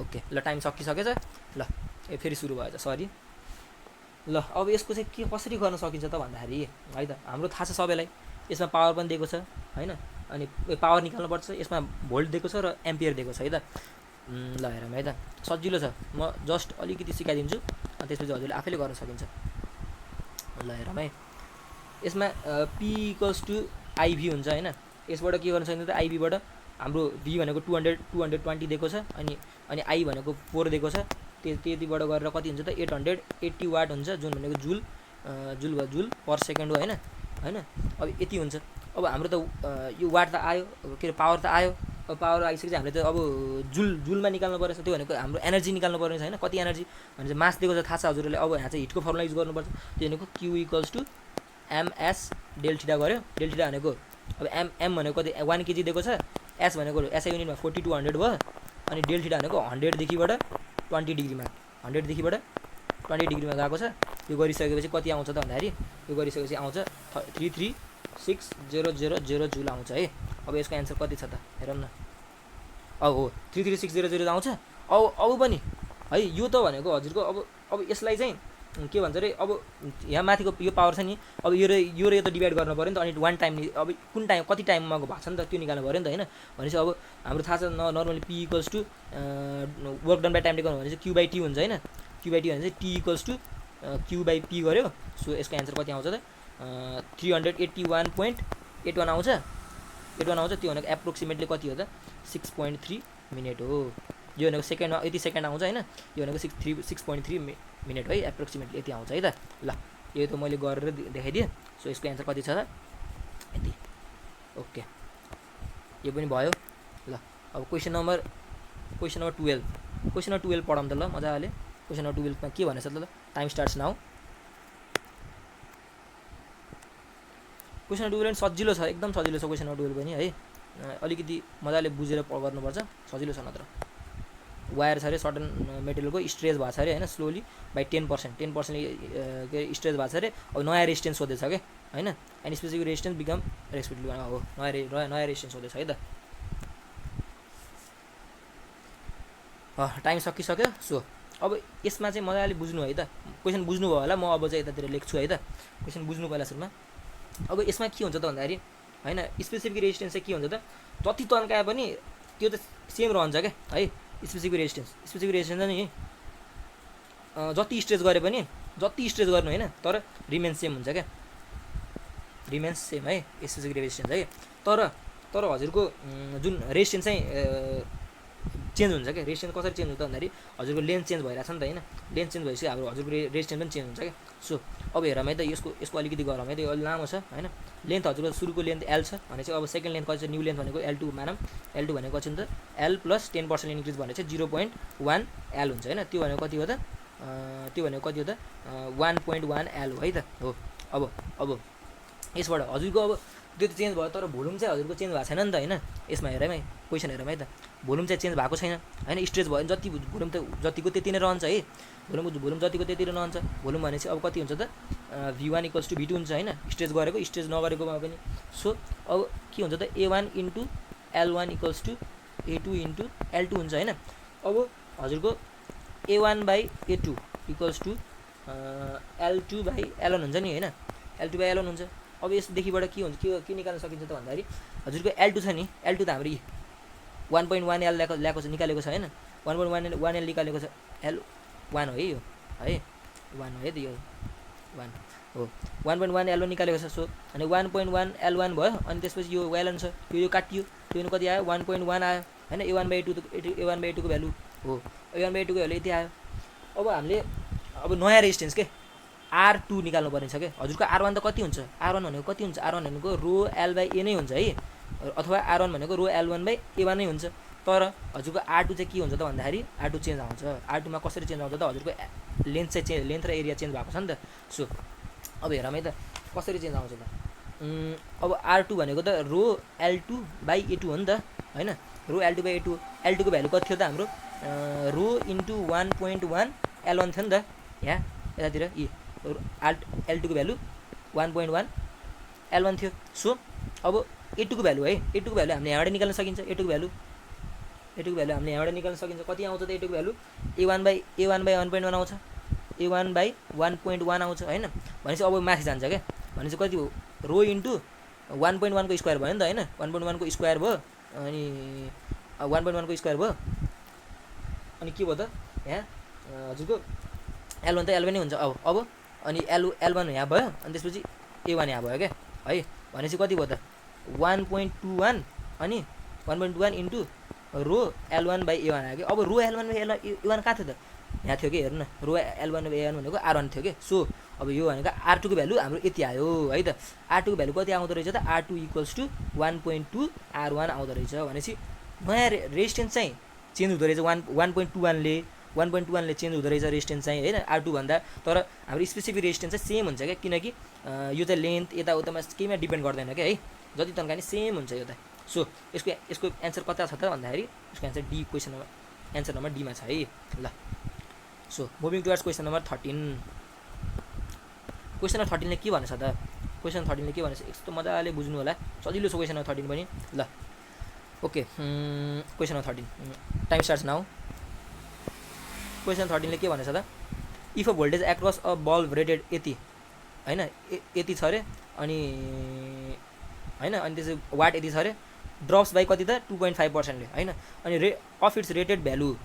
Speaker 1: ओके, ल टाइम सकिसकेछ। ल फेरि सुरु भएछ, सरी। ल अब यसको चाहिँ के कसरी गर्न सकिन्छ त भन्दाखेरि है त हाम्रो थाहा छ सबैलाई, यसमा पावर पनि दिएको छ होइन, अनि पावर निकाल्नुपर्छ, यसमा भोल्ट दिएको छ र एम्पियर दिएको छ है त। ल हेरौँ है त, सजिलो छ, म जस्ट अलिकति सिकाइदिन्छु अनि त्यसपछि हजुरले आफैले गर्न सकिन्छ। ल हेरौँ है, यसमा P = IV हुन्छ होइन। यसबाट के गर्न सकिन्छ त IVबाट हाम्रो V भनेको 220 दिएको छ, अनि I भनेको 4 दिएको छ। त्यतिबाट गरेर कति हुन्छ त 880 वाट हुन्छ, जुन भनेको जुल पर सेकेन्ड हो होइन। अब यति हुन्छ। अब हाम्रो त यो वाट त आयो, के अरे पावर त आयो। अब पावर आइसकेपछि हामीले त अब जुलमा निकाल्नु पर्छ, त्यो भनेको हाम्रो एनर्जी निकाल्नु पर्ने छ होइन। कति एनर्जी भने चाहिँ मास दिएको छ थाहा छ हजुरहरूले। अब यहाँ चाहिँ हिटको फर्मुला युज गर्नुपर्छ, त्यो भनेको Q = ms डेल्टा गऱ्यो। डेल्टा भनेको अब m भनेको कति 1 kg दिएको छ, s भनेको SI युनिटमा 40 to 100 भयो, अनि डेल्टा भनेको 100 देखिबाट 20 डिग्रीमा 100 देखिबाट 20 डिग्रीमा गएको छ। यो गरिसकेपछि कति आउँछ त भन्दाखेरि यो गरिसकेपछि आउँछ 336,000 जुल आउँछ है। अब यसको एन्सर कति छ त हेरौँ न। अब हो 336,000 आउँछ। अब पनि है यो त भनेको हजुरको अब यसलाई चाहिँ के भन्छ अरे, अब यहाँ माथिको यो पावर छ नि, अब यो र यो त डिभाइड गर्नु पऱ्यो नि त, अनि वान टाइम अब कुन टाइम कति टाइममा भएको छ नि त त्यो निकाल्नु पऱ्यो नि त होइन। भनेपछि अब हाम्रो थाहा छ normally P = work done by time taken भने चाहिँ Q/T हुन्छ होइन। Q/T भने चाहिँ T = Q/P गऱ्यो। सो यसको एन्सर कति आउँछ त 381.81 आउँछ। 81 आउँछ, त्यो भनेको एप्रोक्सिमेटली कति हो त 6.3 मिनट हो। यो भनेको सेकेन्डमा यति सेकेन्ड आउँछ होइन, यो भनेको 6.3 मिनट है, एप्रोक्सिमेटली यति आउँछ है त। ल यो त मैले गरेर देखाइदिएँ। सो यसको एन्सर कति छ त यति। ओके यो पनि भयो। ल अब क्वेसन नम्बर 12 पढौँ त ल मजाले। क्वेसन नम्बर 12 मा के भनेछ त ल time starts now. Question number 12 सजिलो छ, एकदम सजिलो छ क्वेसन नम्बर 12 पनि है। अलिकति मजाले बुझेर गर्नुपर्छ, सजिलो छ नत्र। वायर छ अरे सर्टन मेटेरियलको स्ट्रेच भएको छ अरे होइन, स्लोली बाई 10% के स्ट्रेच भएको छ अरे। अब नयाँ रेजिस्टेन्स सोधेछ क्या होइन, and specific resistance become respective हो, नयाँ रेजिस्टेन्स सोधेछ है त। टाइम सकिसक्यो। सो अब यसमा चाहिँ मजाले बुझ्नु है त, क्वेसन बुझ्नुभयो होला, म अब चाहिँ यतातिर लेख्छु है त। क्वेसन बुझ्नु पहिला सुरुमा। अब यसमा के हुन्छ त भन्दाखेरि होइन, स्पेसिफिक रेजिस्टेन्स चाहिँ के हुन्छ त, जति तन्काए पनि त्यो त सेम रहन्छ क्या है। स्पेसिफिक रेजिस्टेन्स नि जति स्ट्रेच गरे पनि, जति स्ट्रेच गर्नु होइन तर रिमेन्स सेम हुन्छ क्या, रिमेन्स सेम है स्पेसिफिक रेजिस्टेन्स है। तर हजुरको जुन रेजिस्टेन्स चाहिँ चेन्ज हुन्छ क्या। रेजिस्टेन्स कसरी चेन्ज हुन्छ भन्दाखेरि हजुरको लेन्थ चेन्ज भइरहेछ नि त होइन, लेन्थ चेन्ज भएपछि हाम्रो हजुरको रेजिस्टेन्स पनि चेन्ज हुन्छ क्या। सो अब हेरौँ है त, यसको अलिकति गरौँ है त, यो अलिक लामो छ होइन। लेन्थ हजुरको सुरुको लेन्थ एल छ भने चाहिँ अब सेकेन्ड लेन्थ कति छ, न्यू लेन्थ भनेको L2 मानौँ। L2 भनेको कति छ त, L प्लस 10% इन्क्रिज भने चाहिँ 0.1 L हुन्छ होइन। त्यो भनेको कति हो त, 1.1 L हो है त हो। अब यसबाट हजुरको अब त्यो त चेन्ज भयो, तर भोल्युम चाहिँ हजुरको चेन्ज भएको छैन नि त होइन। यसमा हेरौँ है, क्वेसन हेरौँ है त, भोल्युम चाहिँ चेन्ज भएको छैन होइन। स्ट्रेच भयो भने जति भोल्युम त जतिको त्यति नै रहन्छ है, भोल्युम जतिको त्यति नै रहन्छ। भोल्युम भनेपछि अब कति हुन्छ त, V1 = V2 हुन्छ होइन, स्ट्रेच गरेको स्ट्रेच नगरेकोमा पनि। सो अब के हुन्छ त, A1 × L1 = A2 × L2 हुन्छ होइन। अब हजुरको A1/A2 = L2/L1 हुन्छ नि होइन, L2/L1 हुन्छ। अब यसदेखिबाट के हुन्छ, के निकाल्न सकिन्छ त भन्दाखेरि हजुरको L2 छ नि, L2 त हाम्रो 1.1 L ल्याएको छ, निकालेको छ होइन, 1.1 L निकालेको छ। L1 हो है यो है, 1 हो है त, यो 1 हो, 1.1 L1 निकालेको छ। सो अनि 1.1 L1 भयो, अनि त्यसपछि यो L1 छ, यो काटियो, त्यो कति आयो 1.1 आयो होइन। A1/A2 को भ्यालु हो, A1/A2 को भ्यालु यति आयो। अब हामीले अब नयाँ रेजिस्टेन्स के R2 निकाल्नु पर्ने छ क्या। हजुरको R1 त कति हुन्छ, R1 भनेको कति हुन्छ, R1 भनेको रो L/A नै हुन्छ है, अथवा R1 भनेको रो L1/A1 नै हुन्छ। तर हजुरको R2 चाहिँ के हुन्छ त भन्दाखेरि R2 चेन्ज आउँछ। R2 मा कसरी चेन्ज आउँछ त, हजुरको लेन्थ चाहिँ लेन्थ र एरिया चेन्ज भएको छ नि त। सो अब हेरौँ है त कसरी चेन्ज आउँछ त। अब R2 भनेको त रो L2/A2 हो नि त होइन, रो L2/A2। L2 को भ्यालु कति थियो त हाम्रो, रो इन्टु 1.1 L1 थियो नि त यहाँ यतातिर। L2 को भ्यालु 1.1 L1 थियो। सो अब A2 को भ्यालु है, A2 को भ्यालु हामीले यहाँबाट निकाल्न सकिन्छ। A2 को भ्यालु हामीले यहाँबाट निकाल्न सकिन्छ। कति आउँछ त A2 को भ्यालु, A1/1.1 आउँछ, A1/1.1 आउँछ होइन। भनेपछि अब माथि जान्छ क्या, भनेपछि कति हो, रो इन्टु 1.1 को स्क्वायर भयो नि त होइन, 1.1 को स्क्वायर भयो, अनि 1.1 को स्क्वायर भयो, अनि के भयो त यहाँ हजुरको L1 त L1 नै हुन्छ। अब अनि L1 यहाँ भयो, अनि त्यसपछि A1 यहाँ भयो क्या है। भनेपछि कति भयो त 1.21 अनि 1.1 इन्टु रो L1/A1 आयो क्या। अब रो L1/A1 कहाँ थियो त, यहाँ थियो कि हेर्नु न, रो L1/A1 भनेको R1 थियो कि। सो अब यो भनेको R2 को भ्यालु हाम्रो यति आयो है त। R2 को भ्यालु कति आउँदो रहेछ त, R2 = 1.2 R1 आउँदो रहेछ। भनेपछि नयाँ रेजिस्टेन्स चाहिँ चेन्ज हुँदो रहेछ, 1.21 ले चेन्ज हुँदो रहेछ रेजिस्टेन्स चाहिँ होइन R2 भन्दा। तर हाम्रो स्पेसिफिक रेजिस्टेन्स चाहिँ सेम हुन्छ क्या, किनकि यो चाहिँ लेन्थ यताउतामा केहीमा डिपेन्ड गर्दैन क्या है, जति तन्काने सेम हुन्छ यो त। सो यसको एन्सर कता छ त भन्दाखेरि यसको answer D, question number answer number डीमा छ है ल। So moving towards question number 13। Question number 13 ले के भनेछ त, क्वेसन 13 ले के भनेछ यस्तो मजाले बुझ्नु होला, सजिलो छ क्वेसन नम्बर 13 पनि ल। Okay, question number 13 time starts now. Question 13 ले के भनेछ त, if a voltage across a bulb rated यति होइन, यति छ अरे, अनि होइन, अनि त्यसै वाट यति छ अरे, ड्रप्स बाई कति त 2.5% ले होइन, अनि अफ इट्स रेटेड भ्यालु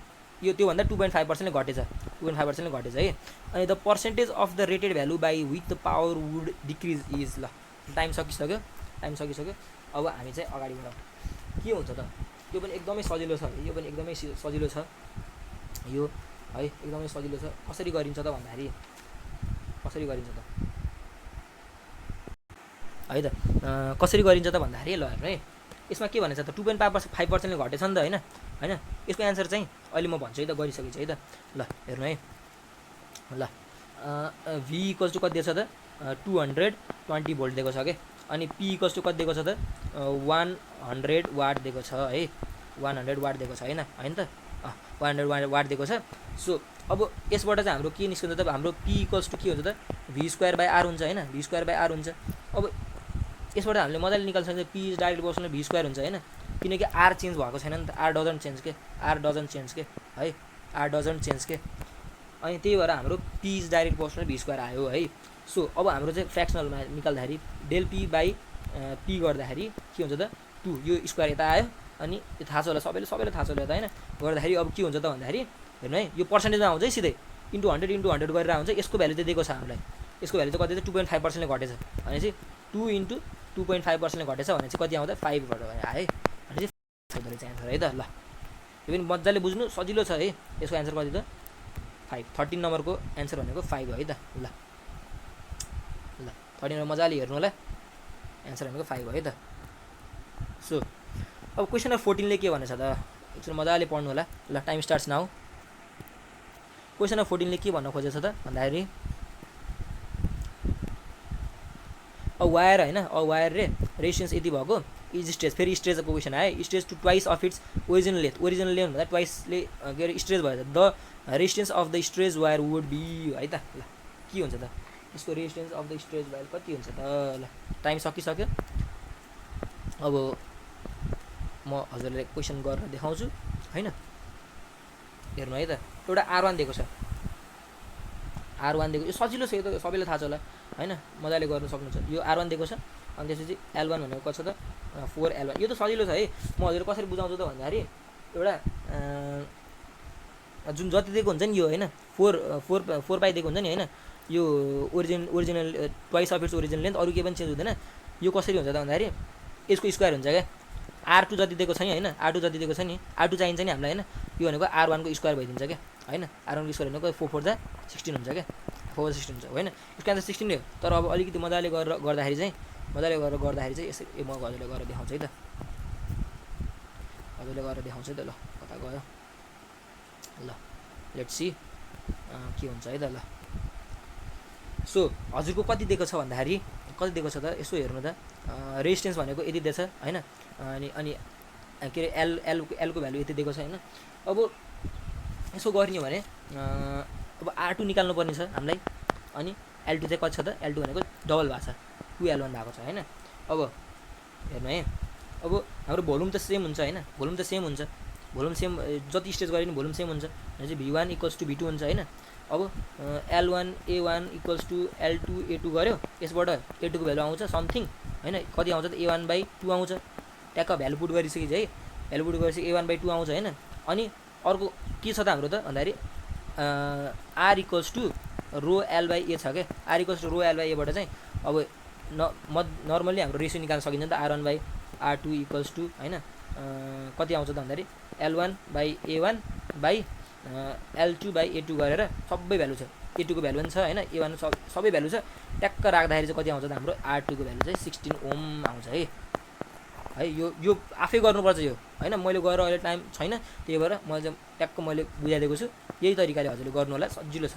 Speaker 1: यो त्योभन्दा 2.5% घटेछ, 2.5% घटेछ है। अनि the percentage of the rated value by with the power would decrease is. ल टाइम सकिसक्यो। अब हामी चाहिँ अगाडि बढौँ। के हुन्छ त, यो पनि एकदमै सजिलो छ, यो है एकदमै सजिलो छ कसरी गरिन्छ त भन्दाखेरि कसरी गरिन्छ त है त, कसरी गरिन्छ त भन्दाखेरि ल हेर्नु है, यसमा के भनेछ त 2.5% ले घटेछ नि त होइन। यसको एन्सर चाहिँ अहिले म भन्छु है त, गरिसकेछु है त ल। हेर्नु है ल, V = कति दिएको छ त 220 भोल्ट दिएको छ के अनि पी इक्वल्स टु कति दिएको छ त 100 वाट दिएको छ है 100 वाट दिएको छ हैन त 100 वाट दिएको छ। सो अब यसबाट चाहिँ हाम्रो के निस्किन्छ त हाम्रो पी इक्वल्स टु के हुन्छ त v²/r हुन्छ हैन v²/r हुन्छ। अब यसबाट हामीले मजाले निकाल्न सक्छ P is direct proportional v² हुन्छ हैन किनकि r चेन्ज भएको छैन नि त r डजन्ट चेन्ज के है r डजन्ट चेन्ज के अनि त्यही भएर हाम्रो P is direct proportional v² आयो है। सो अब हाम्रो चाहिँ फ्र्याक्सनलमा निकाल्दाखेरि डेल पी बाई पी गर्दाखेरि के हुन्छ त 2 यो स्क्वायर यता आयो अनि यो थाहा छ होला सबैले थाहा छ होला त हैन गर्दाखेरि अब के हुन्छ त भन्दाखेरि हेर्नु है यो पर्सेन्टेजमा आउँछ है सिधै इन्टु 100 गरेर आउँछ। यसको भ्यालु चाहिँ दिएको छ हामीलाई यसको भ्यालु चाहिँ कति छ 2.5%ले घटेछ भनेपछि 2 इन्टु 2.5%ले घटेछ भने चाहिँ कति आउँदा 5 घट्यो भने आए भनेपछि चाहिँ एन्सर है त। ल यो पनि मजाले बुझ्नु सजिलो छ है यसको एन्सर कति त 5 13 नम्बरको एन्सर भनेको 5 है त। ल 13 नम्बर मजाले हेर्नु होला एन्सर भनेको 5 है त। सो अब क्वेसन नम्बर 14 ले के भनेछ त एकचोटि मजाले पढ्नु होला। ल time starts now. Question number 14 ले के भन्न खोजेछ त भन्दाखेरि अ वायर हैन अ वायर रे रेजिस्टेन्स यति भएको इज स्ट्रेच फेरि स्ट्रेचको क्वेसन आयो stretch to twice of its original length भन्दा ट्वाइसले के अरे स्ट्रेच भयो the resistance of the stretch wire would be है त। ल के हुन्छ त यसको resistance of the stretch wire कति हुन्छ त। ल टाइम सकिसक्यो अब म हजुरलाई क्वेसन गरेर देखाउँछु हैन हेर्नु है त। एउटा r1 दिएको छ r1 दिएको यो सजिलो छ यो त सबैलाई थाहा छ होला हैन मजाले गर्न सक्नुहुन्छ। यो r1 दिएको छ अनि त्यसपछि l1 भनेको कति छ त 4l1 यो त सजिलो छ है। म हजुर कसरी बुझाउँछु त भन्दाखेरि एउटा जुन जति दिएको हुन्छ नि यो हैन 4 पाइ दिएको हुन्छ नि हैन यो original twice of its original length अरु के पनि चेन्ज हुँदैन। यो कसरी हुन्छ त भन्दाखेरि यसको स्क्वायर हुन्छ क्या r2 जति दिएको छ नि हैन r2 जति दिएको छ नि r2 चाहिन्छ नि हामीलाई हैन यो भनेको r1 को स्क्वायर भइदिन्छ क्या हैन r1 को स्क्वायर भनेको 4 4 जा 16 हुन्छ क्या 4 16 हुन्छ हैन यसको आन्सर 16 हो। तर अब अलिकति मजाले गरेर गर्दाखेरि चाहिँ यसरी म हजुरले गरेर देखाउँछु है त हजुरले गरेर देखाउँछु है त। ल कता गयो ल लेट्स सी के हुन्छ है त। ल सो हजुरको कति दिएको छ भन्दाखेरि कति दिएको छ त यसो हेर्नु त रेजिस्टेन्स भनेको यति दिएछ हैन अनि के अरे एल को भ्यालु यति दिएको छ हैन। अब यसो गर्ने भने अब r2 निकाल्नु पर्ने छ हामीलाई अनि l2 चाहिँ कति छ त l2 भनेको डबल भएको छ 2l1 भएको छ हैन। अब हेर्नु है अब हाम्रो भोल्युम त सेम हुन्छ हैन भोल्युम सेम जति स्टेज गरे पनि भोल्युम सेम हुन्छ भनेपछि v1 = v2 हुन्छ हैन। अब l1 a1 = l2 a2 गर्यो यसबाट a2 को भ्यालु आउँछ समथिङ हैन कति आउँछ त a1/2 आउँछ ट्याक्क भ्यालु पुट गरिसकेपछि है भ्यालु पुट गरेपछि a1/2 आउँछ हैन। अनि अर्को के छ त हाम्रो त भन्दाखेरि r = ρl/a छ के r = ρl/a बाट चाहिँ अब नर्मली हाम्रो रेसियो निकाल्न सकिन्छ नि त r1/r2 = हैन कति आउँछ त भन्दाखेरि l1/a1 l2/a2 गरेर सबै भ्यालु छ a2 को भ्यालु पनि छ हैन a1 सबै भ्यालु छ ट्याक्क राख्दाखेरि चाहिँ कति आउँछ त हाम्रो r2 को भ्यालु चाहिँ 16 ओम आउँछ है यो आफै गर्नुपर्छ यो हैन मैले गएर अहिले टाइम छैन त्यही भएर मैले चाहिँ ट्याक्क मैले बुझाइदिएको छु यही तरिकाले हजुरले गर्नु होला सजिलो छ।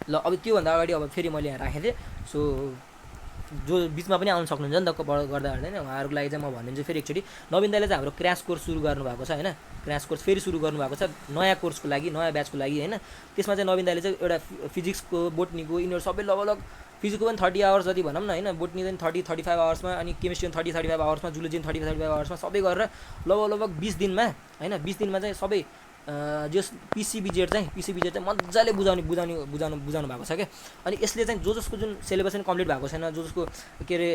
Speaker 1: ल अब त्यो भन्दा अगाडि अब फेरि मैले यहाँ राखेँ थिएँ सो जो बिचमा पनि आउन सक्नुहुन्छ नि त गर्दा हैन उहाँहरुको लागि चाहिँ म भनिदिन्छु फेरि एकचोटी नवीन दाइले चाहिँ हाम्रो क्र्यास कोर्स सुरु गर्नु भएको छ हैन क्र्यास कोर्स फेरि सुरु गर्नु भएको छ नयाँ कोर्सको लागि नयाँ ब्याचको लागि हैन। त्यसमा चाहिँ नवीन दाइले चाहिँ एउटा फिजिक्सको बोटनीको यिनीहरु सबै लगभग फिजिक्सको पनि 30 आवर्स जति भनौँ न हैन बोटनी चाहिँ 30-35 आवर्समा अनि केमिस्ट्री पनि 30-35 आवर्समा जुलोजी पनि 30-35 आवर्समा सबै गरेर लगभग 20 दिनमा हैन 20 दिनमा चाहिँ सबै जस पीसीबीजेड चाहिँ मजाले बुझाउनु भएको छ के। अनि यसले चाहिँ जसको जुन सिलेबस पनि कम्प्लिट भएको छैन जसको के अरे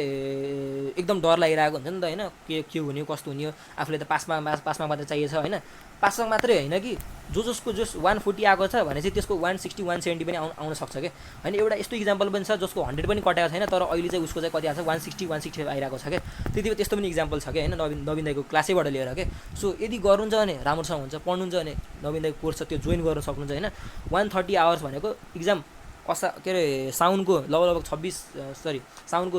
Speaker 1: एकदम डर लागिरहेको हुन्छ नि त हैन के हुने कस्तो हुने आफूले त पासमा मात्र चाहिएको छ हैन पासमा मात्रै हैन कि जसको 140 आएको छ भने चाहिँ त्यसको 160 170 पनि आउन सक्छ के हैन। एउटा यस्तो इक्जाम्पल पनि छ जसको 100 पनि कटेको छैन तर अहिले चाहिँ उसको चाहिँ कति आछ 160 165 आइरहेको छ के त्यतिबेला त्यस्तो पनि इक्जाम्पल छ के हैन नवीन दाइको क्लासैबाट लिएर के। सो यदि गर्नुहुन्छ भने राम्रोसँग हुन्छ पढ्नुहुन्छ भने नवीन दाइको कोर्स छ त्यो जोइन गर्न सक्नुहुन्छ हैन 130 आवर्स भनेको इक्जाम के अरे साउनको लगभग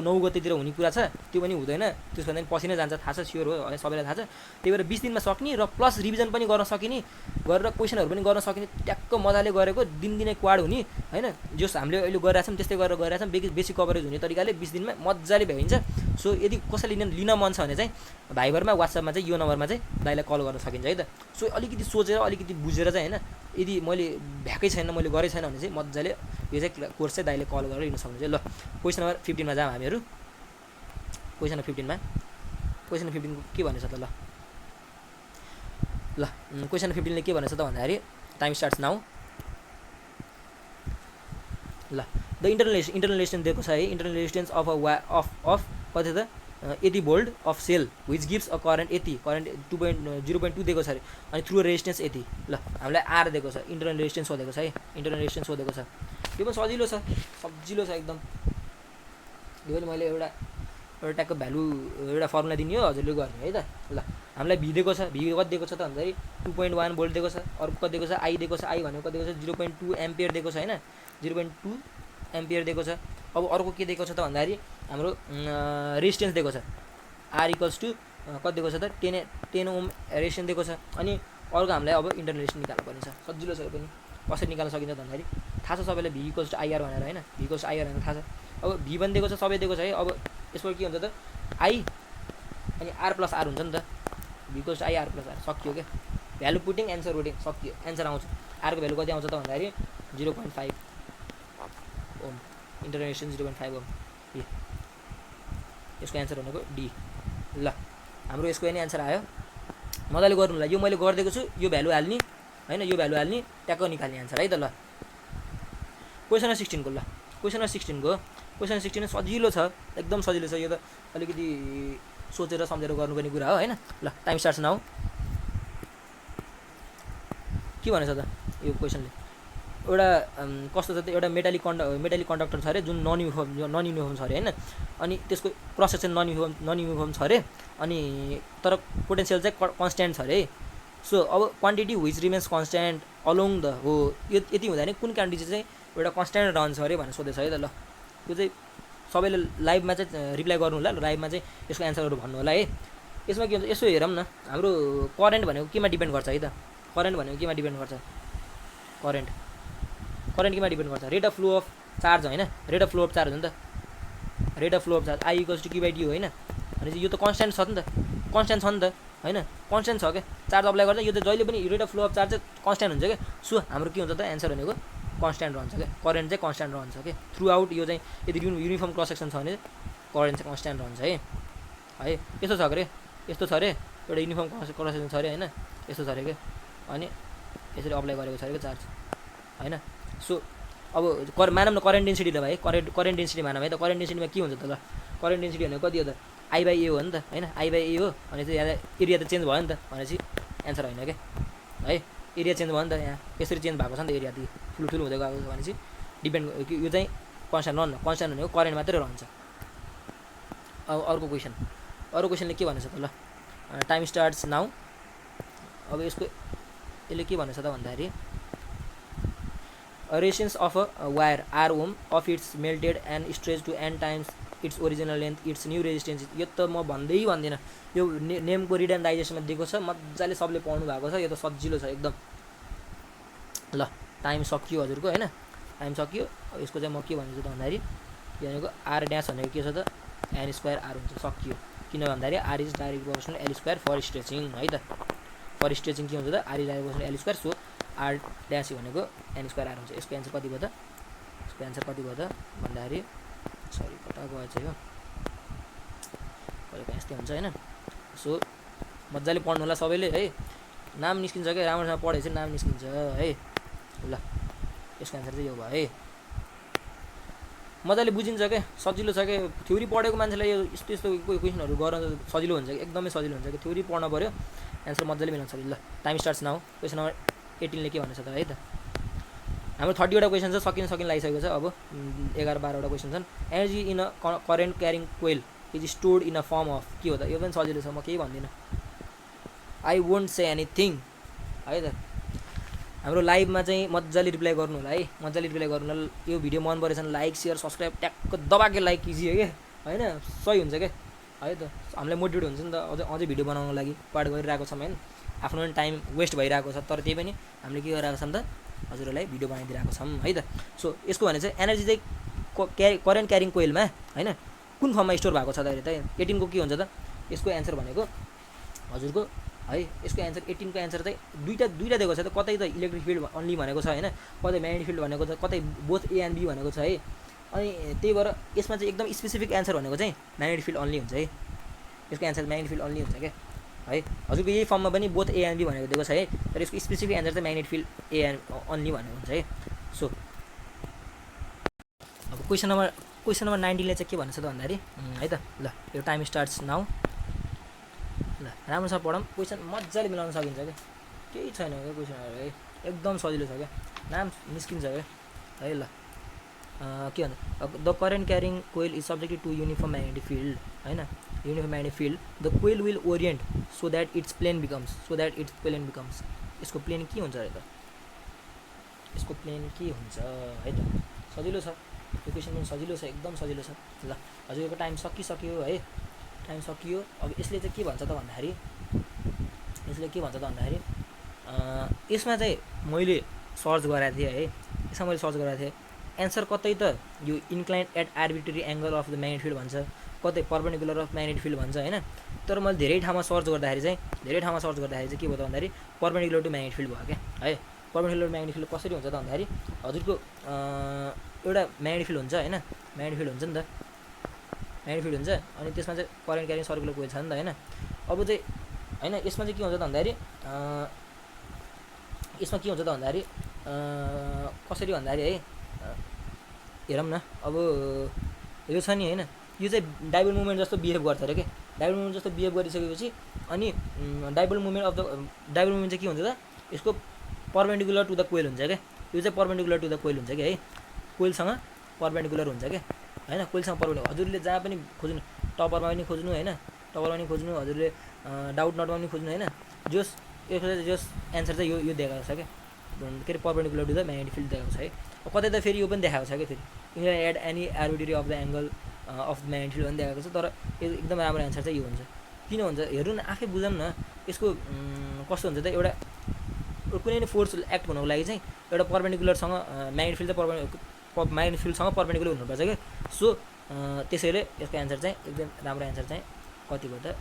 Speaker 1: 9 गतेतिर हुने कुरा छ, त्यो पनि हुँदैन। त्यसभन्दा पनि पछि नै जान्छ, थाहा छ, स्योर हो, है, सबैलाई थाहा छ। त्यही भएर 20 दिनमा सक्ने र प्लस रिभिजन पनि गर्न सकिने, गरेर क्वेसनहरू पनि गर्न सकिने, ट्याक्क मजाले गरेको दिनदिनै क्वाड हुने हैन। जस हामीले अहिले गरिरहेछौँ त्यस्तै गरेर गरिरहेछौँ, बेसी कभरेज हुने तरिकाले 20 दिनमा मजाले भ्याइन्छ। सो यदि कसैले लिन मन छ भने चाहिँ भाइबरमा वाट्सएपमा चाहिँ यो नम्बरमा चाहिँ दाइलाई कल गर्न सकिन्छ है त। सो अलिकति सोचेर अलिकति बुझेर चाहिँ हैन, यदि मैले भ्याएकै छैन, मैले गरेँ छैन भने चाहिँ मजाले यो चाहिँ कोर्स चाहिँ दाइले कल गरेर लिन सक्नुहुन्छ। ल क्वेसन नम्बर 15 मा जाऊँ हामीहरू। क्वेसन नम्बर 15 मा क्वेसन नम्बर 15 को के भनेछ त? ल क्वेसन नम्बर 15 ले के भनेछ त भन्दाखेरि टाइम स्टार्ट्स नाउ। ल द इन्टरनल रेजिस्टेन्स दिएको छ है, इन्टरनल रेजिस्टेन्स अफ कति त 80 volt of cell which gives a current 0.2 दिएको छ अरे, अनि थ्रु रेजिस्टेन्स 80। ल हामीलाई आर दिएको छ, इन्टरनल रेजिस्टेन्स सोधेको छ है, इन्टरनल रेजिस्टेन्स सोधेको छ। यो पनि सजिलो छ एकदम। यो पनि मैले एउटा ट्याकको भ्यालु एउटा फर्मुला दिने हो, हजुरले गर्ने है त। ल हामीलाई भी दिएको छ, भी कति दिएको छ त भन्दाखेरि 2.1 भोल्ट दिएको छ। अर्को कति दिएको छ? आई दिएको छ। आई भनेको कति दिएको छ? 0.2 एम्पियर दिएको छ हैन, 0.2 एम्पियर दिएको छ। अब अर्को के दिएको छ त भन्दाखेरि हाम्रो रेजिस्टेन्स दिएको छ, आर इक्वल्स टु कति दिएको छ त 10 ओम रेजिस्टेन्स दिएको छ। अनि अर्को हामीलाई अब इन्टरनल रेजिस्टेन्स निकाल्नु पर्ने छ। सजिलो छ यो पनि। कसरी निकाल्न सकिन्छ भन्दाखेरि थाहा छ सबैलाई, भी इक्वल्स टु आइआर भनेर हैन, भी इक्वल्स टु आइआर भनेर थाहा छ। अब भी पनि दिएको छ, सबै दिएको छ है। अब यसको के हुन्छ त आई अनि आर प्लस आर हुन्छ नि त, V equals to IR plus R. सकियो के, भ्यालु पुटिङ एन्सर पुटिङ सकियो, एन्सर आउँछ। आरको भ्यालु कति आउँछ त भन्दाखेरि 0.5 ओम, इन्टरनल रेजिस्टेन्स 0.5 ओम। यसको एन्सर भनेको डी। ल हाम्रो यसको नि एन्सर आयो। मजाले गर्नुलाई, यो मैले गरिदिएको छु, यो भ्यालु हाल्ने हैन, यो भ्यालु हाल्ने, ट्याक्क निकाल्ने एन्सर है त। ल क्वेसन नम्बर 16 को। ल क्वेसन नम्बर 16 को, क्वेसन नम्बर 16 सजिलो छ, एकदम सजिलो छ। यो त अलिकति सोचेर सम्झेर गर्नुपर्ने कुरा हो हैन। ल टाइम स्टार्ट्स नाउ। के भनेछ त यो क्वेसनले? एउटा कस्तो छ त, एउटा मेटालिक कन्डक्टर छ अरे, जुन नन युनिफर्म छ अरे हैन। अनि त्यसको क्रस सेक्सन नन युनिफर्म छ अरे, अनि तर पोटेन्सियल चाहिँ कन्स्ट्यान्ट छ अरे। सो अब quantity which remains constant along the हो, यति हुँदा नि कुन क्वान्टिटी चाहिँ एउटा कन्स्ट्यान्ट रहन्छ अरे भनेर सोधेछ है त। ल यो चाहिँ सबैले लाइभमा चाहिँ रिप्लाई गर्नु होला, लाइभमा चाहिँ यसको एन्सरहरू भन्नु होला है। यसमा के हुन्छ यसो हेरौँ न, हाम्रो करेन्ट भनेको केमा डिपेन्ड गर्छ है त? करेन्ट भनेको केमा डिपेन्ड गर्छ? करेन्ट केमा डिपेन्ड गर्छ? Rate of flow of charge हैन, rate of flow of charge हो नि त। Rate of flow of charge I equals to Q/T हो हैन। भनेपछि यो त कन्स्ट्यान्ट छ नि त, कन्स्ट्यान्ट छ नि त हैन, कन्स्ट्यान्ट छ के। चार्ज अप्लाई गर्दा यो त जहिले पनि rate of flow of charge चाहिँ कन्स्ट्यान्ट हुन्छ के। सो हाम्रो के हुन्छ त एन्सर भनेको कन्स्ट्यान्ट रहन्छ के, करेन्ट चाहिँ कन्स्ट्यान्ट रहन्छ के थ्रु आउट। यो चाहिँ यदि युनिफर्म क्रस सेक्सन छ भने करेन्ट चाहिँ कन्स्ट्यान्ट रहन्छ है। यस्तो छ अरे, यस्तो छ अरे, एउटा युनिफर्म क्रस सेक्सन छ अरे हैन, यस्तो छ अरे के। अनि यसरी अप्लाई गरेको छ अरे के चार्ज हैन। सो अब मानौँ न करेन्ट डेन्सिटी ल भाइ, करेन्ट डेन्सिटी मानौँ है त। करेन्ट डेन्सिटीमा के हुन्छ त? ल करेन्ट डेन्सिटी भनेको कति हो त? I/A हो नि त हैन, I/A हो। अनि चाहिँ यहाँ एरिया त चेन्ज भयो नि त, भनेपछि एन्सर होइन के है। एरिया चेन्ज भयो नि त, यहाँ यसरी चेन्ज भएको छ नि त एरिया, ती ठुलो हुँदै गएको छ भनेपछि डिपेन्ड, यो चाहिँ कन्स्ट्यान्ट रहन्न। कन्स्ट्यान्ट भनेको करेन्ट मात्रै रहन्छ। अब अर्को क्वेसनले के भनेछ त? ल टाइम स्टार्ट्स नाउ। अब यसले के भनेछ त भन्दाखेरि resistance of a wire R ohm of its melted and stretch to n times its original length its new resistance. यो त म भन्दिनँ, यो नेमको रिड एन्ड डाइजेसनमा दिएको छ, मजाले सबले पढ्नु भएको छ। यो त सजिलो छ एकदम। ल टाइम सकियो हजुरको हैन, टाइम सकियो। अब यसको चाहिँ म के भन्छु त भन्दाखेरि यो भनेको आर ड्यास भनेको के छ त n² r हुन्छ। सकियो, किन भन्दाखेरि r is direct proportional l² for stretching है त। फर स्ट्रेचिङ के हुन्छ त r is direct proportional l²। So r dash भनेको n² r हुन्छ। यसको एन्सर कति भयो त? यसको एन्सर कति भयो त भन्दाखेरि सरी कता गयो चाहिँ यो, कहिले यस्तै हुन्छ हैन। सो मजाले पढ्नु होला सबैले है, नाम निस्किन्छ के, राम्रोसँग पढेपछि नाम निस्किन्छ है। ल यसको एन्सर चाहिँ यो भयो है। मजाले बुझिन्छ के, सजिलो छ के। थ्योरी पढेको मान्छेलाई यो यस्तो क्वेसनहरू गर्न सजिलो हुन्छ कि, एकदमै सजिलो हुन्छ कि। थ्योरी पढ्न पऱ्यो, एन्सर मजाले मिलाउन सकिन्छ। ल time starts now. Question number 18 ले के भनेछ त है त? हाम्रो 30 वटा क्वेसन छ, सकिन लागिसकेको छ। अब 11-12 वटा क्वेसन छन्। Energy in a current carrying coil is stored in a form of, के हो त? यो पनि सजिलो छ, म केही भन्दिनँ। आई वोन्ट से एनिथिङ है त। हाम्रो लाइभमा चाहिँ मजाले रिप्लाई गर्नु होला है, मजाले रिप्लाई गर्नु होला। यो भिडियो मन परेछ भने लाइक सेयर सब्सक्राइब ट्याक्क दबाके लाइक किजियो क्या होइन, सही हुन्छ क्या है त, हामीलाई मोटिभेट हुन्छ नि त अझै अझै भिडियो बनाउनको लागि। पार्ट गरिरहेको छौँ होइन, आफ्नो पनि टाइम वेस्ट भइरहेको छ, तर त्यही पनि हामीले के गरिरहेको छौँ त हजुरहरूलाई भिडियो बनाइदिरहेको छौँ है त। सो यसको भने चाहिँ एनर्जी चाहिँ करेन्ट क्यारिङ कोइलमा होइन कुन फर्ममा स्टोर भएको छ त 18 को के हुन्छ त यसको एन्सर भनेको हजुरको है। यसको एन्सर 18 को एन्सर चाहिँ दुईटा दिएको छ त, कतै त इलेक्ट्रिक फिल्ड अन्ली भनेको छ होइन, कतै म्याग्नेटिक फिल्ड भनेको छ, कतै बोथ ए एन्ड बी भनेको छ है। अनि त्यही भएर यसमा चाहिँ एकदम स्पेसिफिक एन्सर भनेको चाहिँ म्याग्नेटिक फिल्ड अन्ली हुन्छ है, यसको एन्सर म्याग्नेटिक फिल्ड अन्ली हुन्छ क्या है। हजुरको यही फर्ममा पनि बोथ ए एन्ड बी भनेको दिएको छ है, तर यसको स्पेसिफिक एन्सर चाहिँ magnetic field A and only भनेको हुन्छ है। सो अब क्वेसन नम्बर 19ले चाहिँ के भन्छ त भन्दाखेरि है त, ल यो टाइम स्टार्ट्स नाउ। ल राम्रोसँग पढौँ, क्वेसन मजाले मिलाउन सकिन्छ क्या, केही छैन क्या क्वेसनहरू है, एकदम सजिलो छ क्या, नाम निस्किन्छ क्या है। ल के भन्छ the current carrying coil is subjected to uniform magnetic field होइन, uniform magnetic field the coil will orient so that its plane becomes. यसको प्लेन के हुन्छ अरे त, यसको प्लेन के हुन्छ है त, सजिलो छ यो क्वेसन पनि सजिलो छ, एकदम सजिलो छ। ल हजुरको टाइम सकियो है, टाइम सकियो। अब यसले चाहिँ के भन्छ त भन्दाखेरि यसमा चाहिँ मैले सर्च गराएको थिएँ है, यसमा मैले सर्च गराएको थिएँ एन्सर कतै त यो inclined at arbitrary angle of the magnetic field भन्छ, कतै पर्पेन्डिकुलर अफ म्याग्नेटिक फिल्ड भन्छ होइन। तर मैले धेरै ठाउँमा सर्च गर्दाखेरि चाहिँ के भयो त भन्दाखेरि पर्पेन्डिकुलर टु म्याग्नेटिक फिल्ड भयो क्या है। पर्पेन्डिकुलर म्याग्नेटिक फिल्ड कसरी हुन्छ त भन्दाखेरि हजुरको एउटा म्याग्नेटिक फिल्ड हुन्छ होइन, म्याग्नेटिक फिल्ड हुन्छ नि त, म्याग्नेटिक फिल्ड हुन्छ अनि त्यसमा चाहिँ करेन्ट क्यारिङ सर्कुलर कोइल छ नि त होइन। अब चाहिँ होइन यसमा चाहिँ के हुन्छ त भन्दाखेरि कसरी भन्दाखेरि है हेरौँ न। अब यो छ नि होइन, यो चाहिँ डाइपोल मुभमेन्ट जस्तो बिहेभ गर्छ अरे के, डाइपोल मुभमेन्ट जस्तो बिहेभ गरिसकेपछि अनि डाइपोल मुभमेन्ट चाहिँ के हुन्छ त यसको पर्पेन्डिकुलर टु द कोइल हुन्छ क्या, यो चाहिँ पर्पेन्डिकुलर टु द कोइल हुन्छ क्या है, कोइलसँग पर्पेन्डिकुलर हुन्छ क्या होइन, कोइलसँग पर्पेन्डिकुलर। हजुरले जहाँ पनि खोज्नु, टपरमा पनि खोज्नु होइन, हजुरले डाउट नटमा पनि खोज्नु होइन, जस एन्सर चाहिँ यो देखाएको छ क्या, के अरे perpendicular to the magnetic field देखाएको छ है। कतै त फेरि यो पनि देखाएको छ क्या, फेरि at any arbitrary of the angle of the magnetic field पनि देखाएको छ, तर एकदम राम्रो एन्सर चाहिँ यो हुन्छ। किन हुन्छ हेर्नु न, आफै बुझौँ न यसको कस्तो हुन्छ त। एउटा कुनै पनि फोर्स एक्ट हुनको लागि चाहिँ एउटा पर्पेन्डिकुलरसँग म्याग्नेटिक फिल्ड चाहिँ म्याग्नेटिक फिल्डसँग पर्पेन्डिकुलर हुनुपर्छ क्या। सो त्यसैले यसको एन्सर चाहिँ एकदम राम्रो एन्सर चाहिँ कति भयो त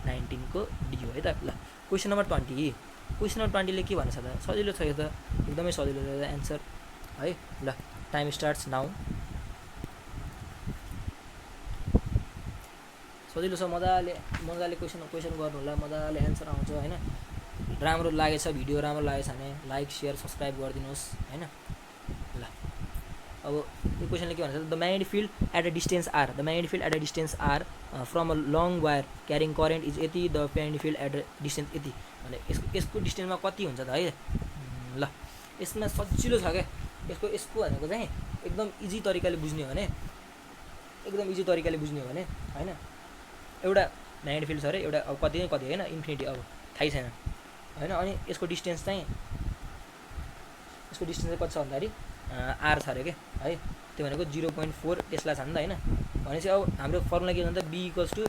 Speaker 1: 19 को डी हो है त। ल क्वेसन नम्बर 20ले के भन्छ त, सजिलो छ यो त, एकदमै सजिलो छ एन्सर है। ल टाइम स्टार्ट्स नाउ। सजिलो छ, मजाले क्वेसन गर्नु होला, मजाले एन्सर आउँछ होइन। राम्रो लागेछ भिडियो, राम्रो लागेछ भने लाइक सेयर सब्सक्राइब गरिदिनुहोस् होइन। ल अब यो क्वेसनले के भन्छ the magnetic field at a distance R from a long wire carrying current is यति, the magnetic field at a distance यति भने यसको डिस्टेन्समा कति हुन्छ त है। ल यसमा सजिलो छ क्या, यसको भनेको चाहिँ एकदम इजी तरिकाले बुझ्ने हो भने होइन, एउटा म्याग्नेटिक फिल्ड छ अरे, एउटा अब कति होइन इन्फिनिटी, अब थाहै छैन होइन। अनि यसको डिस्टेन्स चाहिँ कति छ भन्दाखेरि आर छ अरे क्या है, त्यो भनेको 0.4 टेस्ला छ नि त होइन। भनेपछि अब हाम्रो फर्मुला के हुन्छ त B equals to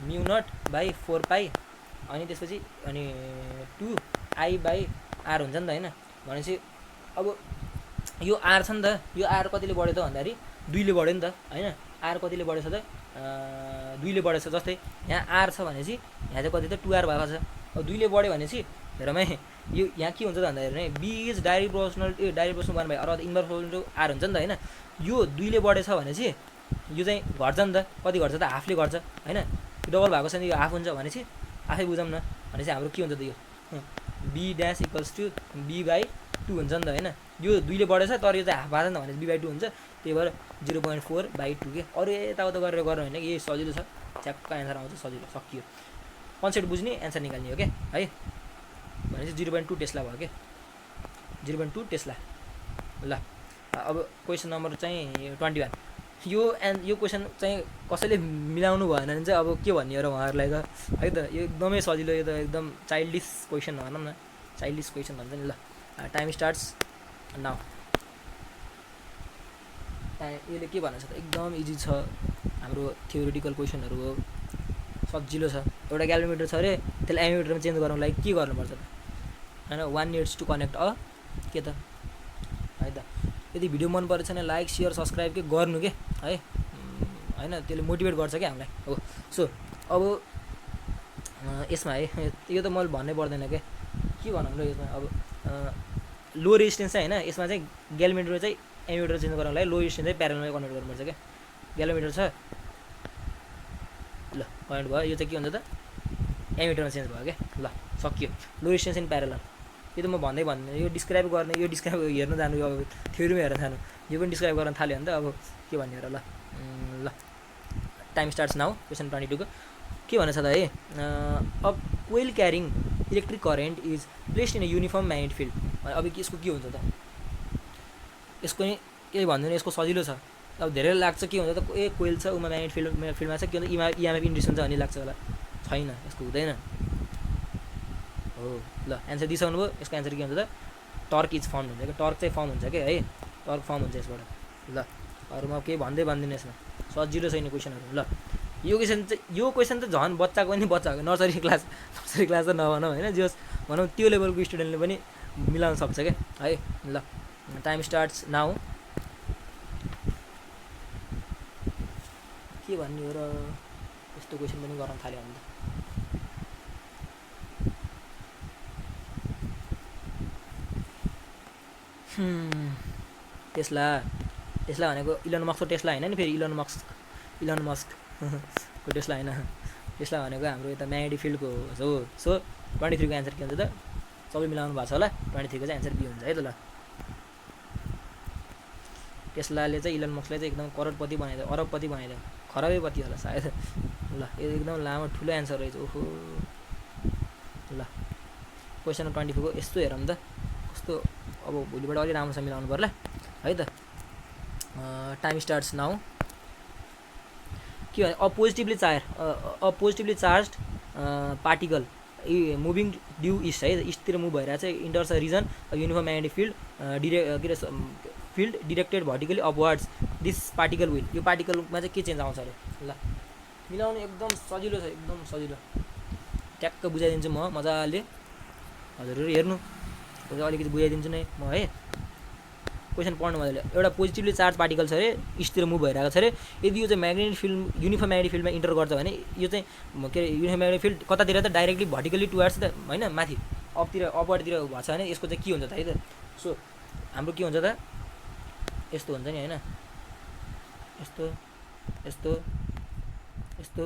Speaker 1: mu naught by 4 pi अनि त्यसपछि अनि 2I/r हुन्छ नि त होइन। भनेपछि अब यो आर छ नि त, यो आर कतिले बढ्यो त भन्दाखेरि 2 ले बढ्यो नि त होइन। आर कतिले बढेछ त 2 ले बढेछ, जस्तै यहाँ आर छ भनेपछि यहाँ चाहिँ कति त 2r भएको छ। अब 2 ले बढ्यो भनेपछि हेरौँ है, यो यहाँ के हुन्छ त भन्दाखेरि be is direct proportional 1/r अथवा इन्भर्स प्रोपोर्सनल टु आर हुन्छ नि त होइन। यो 2 ले बढेछ भनेपछि यो चाहिँ घट्छ नि त, कति घट्छ त हाफले घट्छ होइन, डबल भएको छ नि, यो हाफ हुन्छ भनेपछि आफै बुझौँ न। भनेपछि हाम्रो के हुन्छ त यो be dash equals to b/2 हुन्छ नि त होइन। यो 2 ले बढेछ तर यो चाहिँ हाफ भएको छ नि त भनेपछि b/2 हुन्छ, त्यही भएर 0.4/2 के। अरू यताउता गरेर गर्नु होइन कि, यही सजिलो छ, च्याक्क एन्सर आउँछ, सजिलो सकियो। कन्सेप्ट बुझ्ने एन्सर निकाल्ने हो क्या है। भनेपछि 0.2 टेस्ला भयो क्या, 0.2 टेस्ला। ल अब क्वेसन नम्बर चाहिँ 21, यो क्वेसन चाहिँ कसैले मिलाउनु भएन भने चाहिँ अब के भन्ने हो र उहाँहरूलाई त है त। यो एकदमै सजिलो, यो त एकदम चाइल्डिस क्वेसन भनौँ न, चाइल्डिस क्वेसन भन्छ नि। ल टाइम स्टार्ट्स नाउ। यसले के भनेको छ त एकदम इजी छ, हाम्रो थ्योरिटिकल क्वेसनहरू हो, सजिलो छ। एउटा ग्यालोमिटर छ अरे, त्यसलाई एमिटरमा चेन्ज गर्नुको लागि के गर्नुपर्छ त होइन, 1 needs to connect अ के त है त। यदि भिडियो मन परेछ भने लाइक सेयर सब्सक्राइब के गर्नु के है, होइन त्यसले मोटिभेट गर्छ क्या हामीलाई हो। सो अब यसमा है यो त मैले भन्नै पर्दैन के भनौँ र यसमा। अब लो रेजिस्टेन्स चाहिँ होइन, यसमा चाहिँ ग्यालोमिटर चाहिँ एमिटर चेन्ज गर्नको लागि लो रेजिस्टेन्स चाहिँ प्यारललमा कन्भर्ट गर्नुपर्छ क्या। ग्यालोमिटर छ ल, कनेक्ट भयो, यो चाहिँ के हुन्छ त एमिटरमा चेन्ज भयो क्या। ल सकियो, लो रेजिस्टेन्स इन प्यारलल। यो त म भन्दैन, यो डिस्क्राइब गर्ने, यो डिस्क्राइब हेर्न जानु, अब थ्योरीमा हेर्न जानु, यो पनि डिस्क्राइब गर्न थाल्यो भने त अब के भन्ने र। ल टाइम स्टार्ट्स नाउ। क्वेसन 22 को के भनेछ त है, अब coil carrying electric current is placed in a uniform magnetic field. अब यसको के हुन्छ त, यसको नि केही भन्दैन, यसको सजिलो छ। अब धेरै लाग्छ के हुन्छ त, कोइल छ उमा म्याग्नेटिक फिल्डमा छ, के हुन्छ इएमएफ इन्ड्युस हुन्छ भन्ने लाग्छ होला, छैन, यसको हुँदैन हो। ल एन्सर दिइसक्नु भयो, यसको एन्सर के हुन्छ त टर्क इज फर्म हुन्छ क्या, टर्क चाहिँ फर्म हुन्छ क्या है, टर्क फर्म हुन्छ यसबाट। ल अरू म केही भन्दैन यसमा, सजिलो छैन क्वेसनहरू। ल यो क्वेसन त झन् बच्चाको पनि बच्चाको नर्सरी क्लास त नभनौँ होइन, जे भनौँ त्यो लेभलको स्टुडेन्टले पनि मिलाउन सक्छ क्या है। ल टाइम स्टार्ट्स नाउ। के भन्ने हो र, यस्तो क्वेसन पनि गर्न थाल्यो भने त। टेस्ला भनेको इलन मस्कको टेस्ला होइन नि, फेरि इलन मस्कको टेस्ला होइन। टेस्ला भनेको हाम्रो यता म्याग्नेटिक फिल्डको हो। सो 23 को एन्सर के हुन्छ त, सबै मिलाउनु भएको छ होला, 23 को चाहिँ एन्सर बी हुन्छ है त। ल टेस्लाले चाहिँ इलन मस्कलाई चाहिँ एकदम करोडपति बनाइदियो, अरबपति बनाइदियो, खरबैपति होला सायद। ल यो एकदम लामो ठुलो एन्सर रहेछ ओहो। ल क्वेसन 24 को यस्तो हेरौँ त कस्तो, अब भोलिबाट अलिक राम्रोसँग मिलाउनु पर्ला है त। Time starts now. के भने a positively charge particle moving due east है, इस्टतिर मुभ भइरहेको छ, enters region uniform magnetic field directed vertically upwards this particle will. यो पार्टिकलमा चाहिँ के चेन्ज आउँछ अरे। ल मिलाउनु एकदम सजिलो छ, एकदम सजिलो, ट्याक्क बुझाइदिन्छु म मजाले, हजुरहरू हेर्नु, अलिकति बुझाइदिन्छु नै म है। क्वेसन पढ्नु मजाले। एउटा पोजिटिभली चार्ज पार्टिकल छ अरे, इस्टतिर मुभ भइरहेको छ अरे, यदि यो चाहिँ म्याग्नेटिक फिल्ड युनिफर्म म्याग्नेटिक फिल्डमा इन्टर गर्छ भने यो चाहिँ के अरे युनिफर्म म्याग्नेटिक फिल्ड कतातिर त डाइरेक्टली भर्टिकली टुवर्ड्स त होइन, माथि अपवर्डतिर भएको छ भने यसको चाहिँ के हुन्छ त है त। सो हाम्रो के हुन्छ त, यस्तो हुन्छ नि होइन, यस्तो यस्तो यस्तो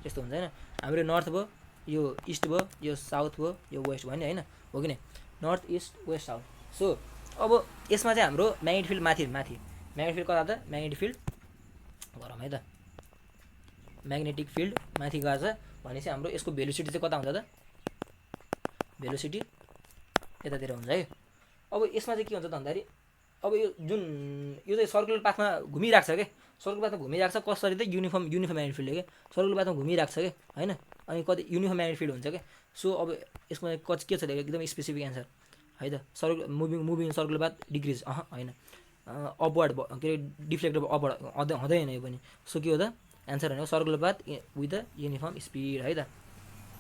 Speaker 1: यस्तो हुन्छ होइन। हाम्रो नर्थ भयो, यो इस्ट भयो, यो साउथ भयो, यो वेस्ट भयो नि होइन, हो कि नै, north east west south. So अब यसमा चाहिँ हाम्रो म्याग्नेटिक फिल्ड माथि म्याग्नेटिक फिल्ड कता त, म्याग्नेटिक फिल्ड गरौँ है त, म्याग्नेटिक फिल्ड माथि गएको छ भनेपछि हाम्रो यसको भेलोसिटी चाहिँ कता हुन्छ त, भेलोसिटी यतातिर हुन्छ है। अब यसमा चाहिँ के हुन्छ त भन्दाखेरि, अब यो चाहिँ सर्कुलर पाथमा घुमिरहेको छ क्या, सर्कुलर पाथमा घुमिरहेको छ कसरी त युनिफर्म म्याग्नेटिक फिल्डले क्या, सर्कुलर पाथमा घुमिरहेको छ क्या होइन, अनि कति युनिफर्म म्याग्नेटिक फिल्ड हुन्छ क्या। सो अब यसमा के छ एकदम स्पेसिफिक एन्सर है त, मुभिङ सर्कुलर पाथ डिक्रिज होइन, अपवर्ड के अरे डिफ्लेक्टेड अपवर्ड हुँदैन यो पनि। सो के हो त एन्सर भनेको circular path with the uniform speed है त,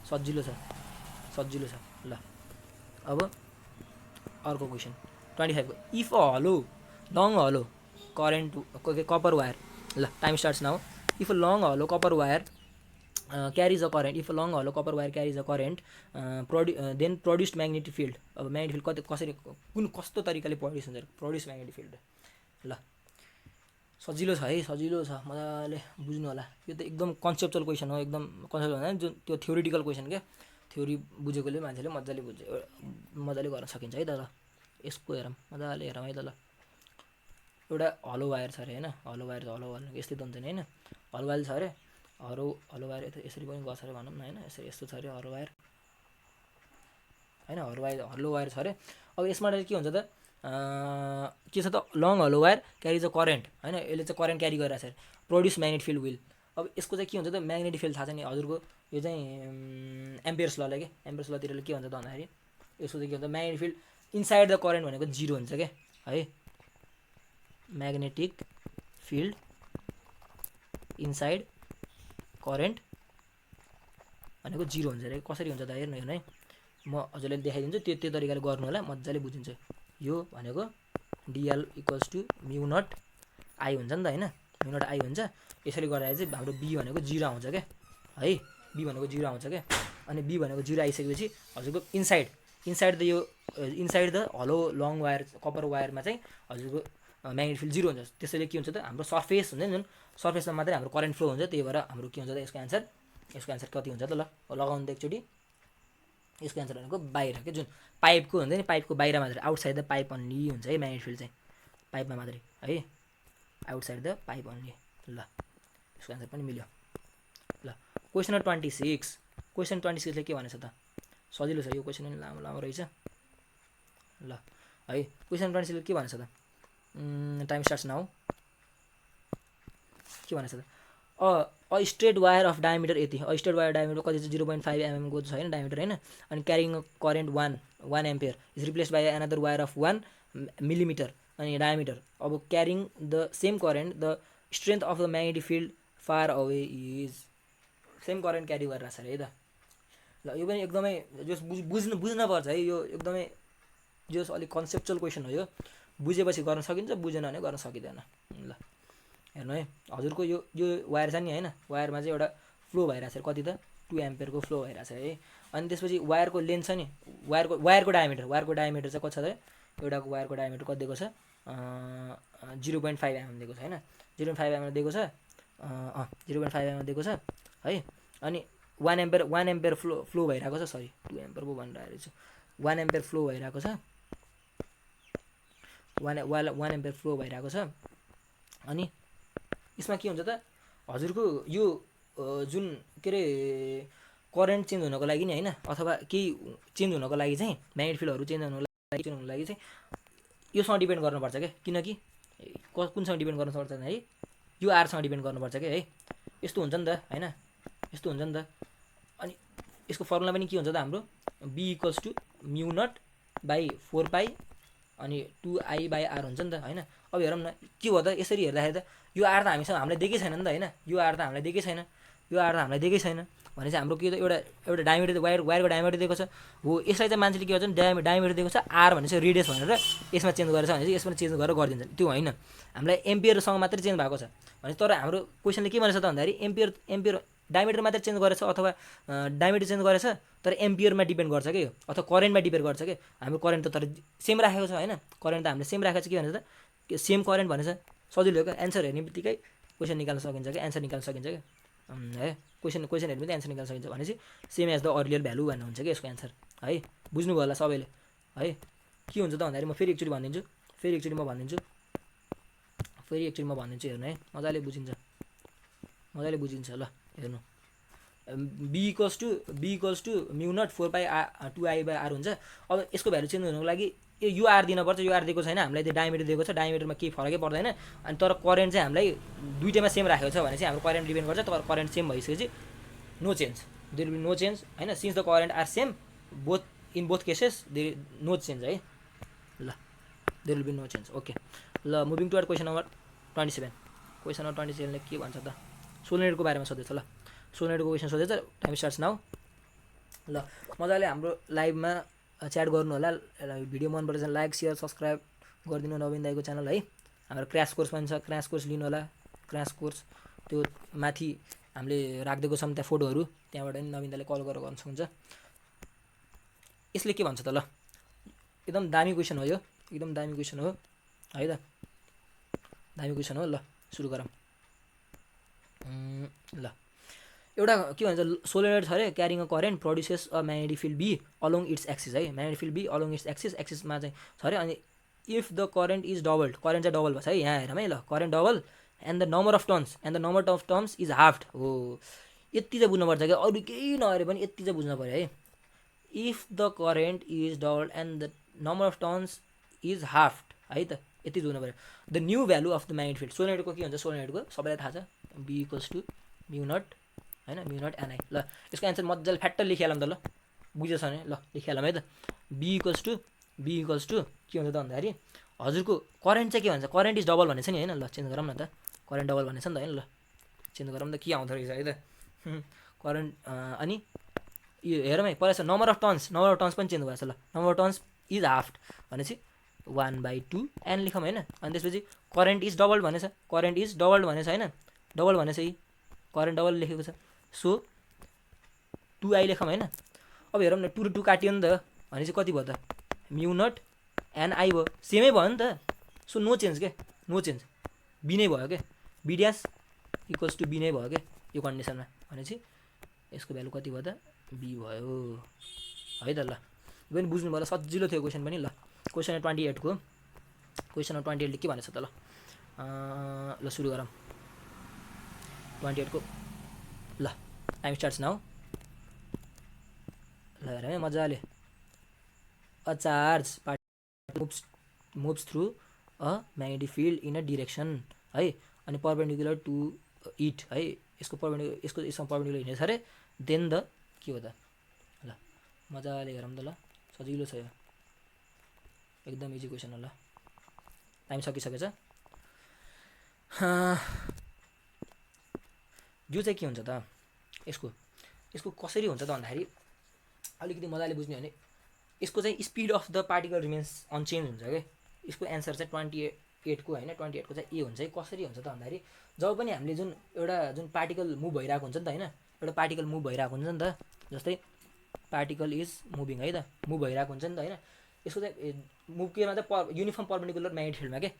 Speaker 1: सजिलो छ। ल अब अर्को क्वेसन 25 को, if a hollow long hollow current copper wire. ल time starts now. If a long hollow copper wire carries a current, if a long hollow copper wire carries a current then produced magnetic field. अब magnetic field कसरी कस्तो तरिकाले produce हुन्छ, produce magnetic field. ल सजिलो छ है, सजिलो छ, मजाले बुझ्नु होला। यो त एकदम कन्सेप्चुअल क्वेसन हो, एकदम कन्सेप्ट भन्दा जुन त्यो थ्योरिटिकल क्वेसन क्या, थ्योरी बुझेकोले मान्छेले मजाले गर्न सकिन्छ है त। ल यसको हेरौँ मजाले हेरौँ है त। ल एउटा हलो वायर छ अरे होइन, हलो वायर हलो भनेको यस्तै त हुन्छ नि होइन, हलो वायर छ अरे, हलो वायर यसरी पनि गर्छ अरे भनौँ न होइन, यसरी यस्तो छ अरे हलो वायर होइन, हलो वायर छ अरे। अब यसमा चाहिँ के हुन्छ त, के छ त, long hello wire carries a current होइन, यसले चाहिँ करेन्ट क्यारी गरिरहेको छ प्रड्युस म्याग्नेटिक फिल्ड विल। अब यसको चाहिँ के हुन्छ त, म्याग्नेटिक फिल्ड थाहा छ नि हजुरको, यो चाहिँ एम्पियर्स लले के, एम्पियर्स लतिर के हुन्छ त भन्दाखेरि यसको चाहिँ के हुन्छ, magnetic field inside the current भनेको 0 हुन्छ क्या है। म्याग्नेटिक फिल्ड इनसाइड करेन्ट भनेको 0 हुन्छ रे। कसरी हुन्छ त हेर्नु है, म हजुरले देखाइदिन्छु, त्यो तरिकाले गर्नु होला, मजाले बुझिन्छ। यो भनेको DL equals to mu naught I हुन्छ नि त होइन, म्यु नट आई हुन्छ। यसरी गर्दा चाहिँ हाम्रो बी भनेको 0 आउँछ क्या है, बी भनेको 0 आउँछ क्या। अनि बी भनेको 0 आइसकेपछि हजुरको इनसाइड द यो inside the hollow long wire copper वायरमा चाहिँ हजुरको म्याग्नेटिक फिल्ड 0 हुन्छ। त्यसैले के हुन्छ त हाम्रो सर्फेस हुन्छ नि जुन सर्फेसमा मात्रै हाम्रो करेन्ट फ्लो हुन्छ, त्यही भएर हाम्रो के हुन्छ त यसको आन्सर कति हुन्छ त ल लगाउनु त एकचोटि। यसको आन्सर भनेको बाहिर के जुन पाइपको हुन्छ नि, पाइपको बाहिर मात्रै आउटसाइड द पाइप अन्ली हुन्छ है म्याग्नेटिक फिल्ड चाहिँ, पाइपमा मात्रै है, आउटसाइड द पाइप अन्ली। ल यसको आन्सर पनि मिल्यो। ल क्वेसन नम्बर 26, क्वेसन 26ले के भनेछ त, सजिलो छ यो क्वेसन, पनि लामो रहेछ। ल है क्वेसन 26ले के भनेछ त, टाइम स्टार्ट्स नाउ। के भनेछ त, a straight wire of diameter यति, स्ट्रेट वायर डायमिटर कति चाहिँ 0.5 mm को छ होइन डायमिटर होइन। अनि carrying current 1 ampere is replace by another wire of 1 millimetre अनि डायमिटर। अब carrying the same current the strength of the magnetic field far away is, same current carry गरिरहेको छ अरे है त। ल यो पनि एकदमै जस बुझ्नुपर्छ है, यो एकदमै जस अलिक कन्सेप्चुअल क्वेसन हो यो, बुझेपछि गर्न सकिन्छ, बुझेन भने गर्न सकिँदैन। ल हेर्नु है हजुरको यो वायर छ नि होइन, वायरमा चाहिँ एउटा फ्लो भइरहेको छ कति त 2 एम्पियरको फ्लो भइरहेको छ है। अनि त्यसपछि वायरको लेन्थ छ नि, वायरको डायमिटर चाहिँ कति छ त, एउटाको वायरको डायमिटर कति दिएको छ 0.5 mm दिएको छ होइन, 0.5 mm दिएको छ, 0.5 mm दिएको छ है। अनि 1 एम्पियर फ्लो भइरहेको छ, सरी 2 एम्पियर पो भनिरहेको छु, 1 एम्पियर फ्लो भइरहेको छ, 1 एम्पियर फ्लो भइरहेको छ। अनि यसमा के हुन्छ त हजुरको यो जुन के अरे करेन्ट चेन्ज हुनको लागि नि होइन, अथवा केही चेन्ज हुनको लागि चाहिँ म्याग्नेटिक फिल्डहरू चेन्ज हुनको लागि चाहिँ योसँग डिपेन्ड गर्नुपर्छ क्या, किनकि कुनसँग डिपेन्ड गर्नुपर्छ है, यो आरसँग डिपेन्ड गर्नुपर्छ क्या है। यस्तो हुन्छ नि त होइन, यस्तो हुन्छ नि त। अनि यसको फर्मुला पनि के हुन्छ त हाम्रो B equals to mu naught by 4 pi अनि 2I बाई आर हुन्छ नि त होइन। अब हेरौँ न के हो त, यसरी हेर्दाखेरि त यो आर त हामीलाई दिएकै छैन नि त होइन, यो आर त हामीलाई दिएकै छैन, यो आर त हामीलाई दिएकै छैन भने चाहिँ हाम्रो के त एउटा डायमिटर वायरको डायमिटर दिएको छ हो। यसलाई चाहिँ मान्छेले के गर्छ डायमिटर दिएको छ, आर भने चाहिँ रेडियस भनेर यसमा चेन्ज गरेछ भने चाहिँ यसमा चेन्ज गरेर गरिदिन्छ, त्यो होइन। हामीलाई एम्पियरसँग मात्रै चेन्ज भएको छ भने, तर हाम्रो क्वेसनले के भनेछ त भन्दाखेरि एम्पियर डायमिटर मात्रै चेन्ज गरेछ अथवा डायमिटर चेन्ज गरेछ तर एम्पियरमा डिपेन्ड गर्छ कि, अथवा करेन्टमा डिपेन्ड गर्छ कि। हाम्रो करेन्ट त तर सेम राखेको छ होइन, करेन्ट त हामीले सेम राखेको छ, के भनेछ त सेम करेन्ट भनेछ। सजिलो हो क्या, एन्सर हेर्ने बित्तिकै क्वेसन निकाल्न सकिन्छ क्या, एन्सर निकाल्न सकिन्छ क्या है। क्वेसन हेर्ने बित्तिकै एन्सर निकाल्न सकिन्छ भनेपछि same as the earlier value भन्ने हुन्छ कि यसको एन्सर है। बुझ्नुभयो होला सबैले है। के हुन्छ त भन्दाखेरि म फेरि एकचोटि भनिदिन्छु, फेरि एकचोटि म भनिदिन्छु हेर्नु है, मजाले बुझिन्छ ल हेर्नु। B equals to mu naught 4 pi 2I by R हुन्छ। अब यसको भ्यालु चेन्ज हुनुको लागि यो आर दिनुपर्छ, यो आर दिएको छैन हामीलाई, त्यो डायमिटर दिएको छ, डायमिटरमा केही फरकै पर्दैन। अनि तर करेन्ट चाहिँ हामीलाई दुइटैमा सेम राखेको छ भने चाहिँ हाम्रो करेन्ट डिपेन्ड गर्छ, तर करेन्ट सेम भइसकेपछि no change, there will be no change होइन। Since the current are same in both cases there no change है। ल there will be no change okay. ल moving toward question number 27, question number 27ले के भन्छ त, सोलेनोइडको बारेमा सोधेछ। ल सोलेनोइडको क्वेसन सोधेछ, टाइम स्टार्ट्स नाउ। ल मजाले हाम्रो लाइभमा च्याट गर्नु होला, भिडियो मन परेछ भने लाइक सेयर सब्सक्राइब गरिदिनु नवीन दाइको च्यानल है। हाम्रो क्र्यास कोर्स पनि छ, क्र्यास कोर्स लिनु होला, क्र्यास कोर्स त्यो माथि हामीले राखिदिएको छौँ त्यहाँ फोटोहरू, त्यहाँबाट पनि नवीन दाइले कल गरेर गर्न सक्नुहुन्छ। यसले के भन्छ त, ल एकदम दामी क्वेसन हो यो, एकदम दामी क्वेसन हो है त, दामी क्वेसन हो। ल सुरु गरौँ। ल एउटा के भन्छ सोलेनोइड छ अरे, carrying a current produces a magnetic field B along its axis है, magnetic field B along its एक्सिसमा चाहिँ छ अरे। अनि if the current is doubled, current चाहिँ डबल भएको छ है, यहाँ हेरौँ है। ल current double and the number of turns is halved हो, यति चाहिँ बुझ्नुपर्छ क्या, अरू केही नहेरे पनि यति चाहिँ बुझ्नु पऱ्यो है। If the current is doubled and the number of turns is halved है त, यति बुझ्नु पऱ्यो। The new value of the magnetic field, सोलेनोइडको के हुन्छ, सोलेनोइडको सबैलाई थाहा छ B equals to mu naught होइन, म्यु नट एनआई। ल यसको एन्सर मजाले फ्याट्ट लेखिहालौँ त, ल बुझेछ भने ल लेखिहालौँ है त। B equals to B equals to के हुन्छ त भन्दाखेरि हजुरको करेन्ट चाहिँ के भन्छ, करेन्ट इज डबल भनेछ नि होइन। ल चेन्ज गरौँ न त, करेन्ट डबल भनेछ नि त होइन। ल चेन्ज गरौँ न त, के आउँदो रहेछ है त करेन्ट। अनि यो हेरौँ है पहिला नम्बर अफ टर्न्स पनि चेन्ज भएछ। ल number of turns is half भनेपछि 1/2 एन लेखौँ होइन। अनि त्यसपछि करेन्ट इज डबल भनेछ, करेन्ट इज डबल भनेछ होइन, डबल भनेछ यी करेन्ट डबल लेखेको छ। सो 2i लेखौँ होइन। अब हेरौँ न 2 र 2 काटियो नि त भनेपछि कति भयो त, म्यु नट एन आई भयो, सेमै भयो नि त। सो नो चेन्ज के, नो चेन्ज, बी नै भयो क्या, B dash equals to B नै भयो क्या यो कन्डिसनमा। भनेपछि यसको भ्यालु कति भयो त, बी भयो है त। ल यो पनि बुझ्नु भयो, सजिलो थियो क्वेसन पनि। ल क्वेसन 28 को, क्वेसन 28ले के भनेछ त। ल सुरु गरौँ 28 को। ल टाइम स्टार्ट्स नाउ। ल हेर है मजाले, a charge moves through a magnetic field in a direction है, अनि परपेन्डिकुलर टु इट है, यसको परपेन्डिकुलर यसमा परपेन्डिकुलर हिँडेछ अरे, देन द के हो त। ल मजाले हेरौँ त। ल सजिलो छ यो, एकदम इजी क्वेसन हो। ल टाइम सकिसकेछ। यो चाहिँ के हुन्छ त, यसको कसरी हुन्छ त भन्दाखेरि अलिकति मजाले बुझ्ने हो भने यसको चाहिँ speed of the particle remains unchanged हुन्छ क्या। यसको एन्सर चाहिँ 28 को होइन, 28 को चाहिँ ए हुन्छ है। कसरी हुन्छ त भन्दाखेरि जब पनि हामीले जुन पार्टिकल मुभ भइरहेको हुन्छ नि त होइन, एउटा पार्टिकल मुभ भइरहेको हुन्छ नि त, जस्तै पार्टिकल इज मुभिङ है त, मुभ भइरहेको हुन्छ नि त होइन। यसको चाहिँ मुभ केमा चाहिँ युनिफर्म पर्पेन्डिकुलर म्याग्नेटिक फिल्डमा के,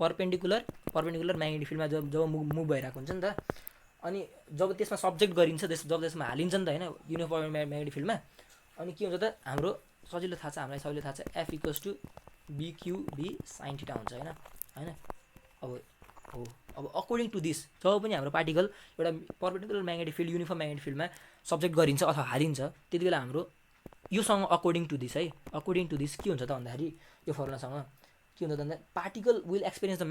Speaker 1: पर्पेन्डिकुलर म्याग्नेटिक फिल्डमा जब मुभ भइरहेको हुन्छ नि त। अनि जब त्यसमा सब्जेक्ट गरिन्छ, जब त्यसमा हालिन्छ नि त होइन युनिफर्म म्याग्नेटिक फिल्डमा, अनि के हुन्छ त हाम्रो सजिलो थाहा छ, हामीलाई सजिलो थाहा छ, एफ इक्वल्स टु बिक्युबी साइन थीटा हुन्छ होइन। अब अकर्डिङ टु दिस जब पनि हाम्रो पार्टिकल एउटा perpendicular magnetic field uniform magnetic फिल्डमा सब्जेक्ट गरिन्छ अथवा हालिन्छ, त्यति बेला हाम्रो योसँग अकर्डिङ टु दिस है, अकर्डिङ टु दिस के हुन्छ त भन्दाखेरि यो फर्मुलासँग के हुन्छ त भन्दा particle will experience the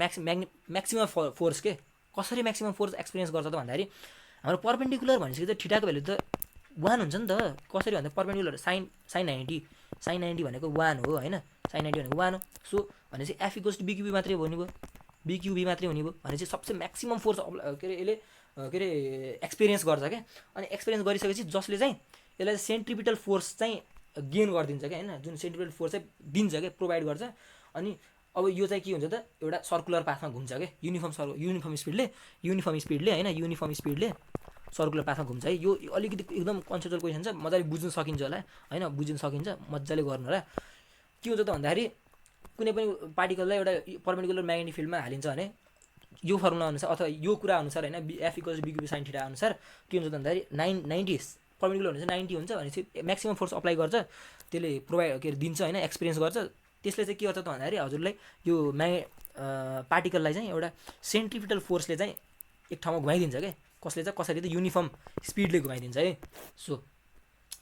Speaker 1: maximum force के। कसरी म्याक्सिमम फोर्स एक्सपिरियन्स गर्छ त भन्दाखेरि हाम्रो पर्पेन्डिकुलर भनेपछि त ठिटाको भ्यालु त 1 हुन्छ नि त। कसरी भन्दा पर्पेन्डिकुलर साइन 90 भनेको 1 हो होइन, साइन 90 भनेको 1 हो। सो भनेपछि एफ इक्वल्स टु बिक्युबी मात्रै हुने भयो, बिक्युबी मात्रै हुने भयो भनेपछि सबसे म्याक्सिमम फोर्स के अरे यसले के अरे एक्सपिरियन्स गर्छ क्या। अनि एक्सपिरियन्स गरिसकेपछि जसले चाहिँ यसलाई सेन्ट्रिपिटल फोर्स चाहिँ गेन गरिदिन्छ क्या होइन, जुन सेन्ट्रिपिटल फोर्स चाहिँ दिन्छ क्या, प्रोभाइड गर्छ। अनि अब यो चाहिँ के हुन्छ त एउटा सर्कुलर पाथमा घुम्छ क्या, युनिफर्म स्पिडले होइन, युनिफर्म स्पिडले सर्कुलर पाथमा घुम्छ है। यो अलिकति एकदम कन्सेप्चुअल क्वेसन छ, मजाले बुझ्न सकिन्छ होला होइन, बुझ्न सकिन्छ, मजाले गर्नु होला। के हुन्छ त भन्दाखेरि कुनै पनि पार्टिकललाई एउटा पर्पेन्डिकुलर म्याग्नेटिक फिल्डमा हालिन्छ भने यो फर्मुला अनुसार अथवा यो कुरा अनुसार होइन, एफ इक्वल्स बिक्युबी साइन थीटा अनुसार के हुन्छ त भन्दाखेरि 90 पर्पेन्डिकुलर भनेपछि 90 हुन्छ भनेपछि म्याक्सिमम फोर्स अप्लाई गर्छ, त्यसले प्रोभाइड के दिन्छ होइन, एक्सपिरियन्स गर्छ। त्यसले चाहिँ के गर्छ त भन्दाखेरि हजुरलाई यो पार्टिकललाई चाहिँ एउटा सेन्ट्रिपिटल फोर्सले चाहिँ एक ठाउँमा घुमाइदिन्छ क्या। कसले चाहिँ कसरी त युनिफर्म स्पिडले घुमाइदिन्छ है। सो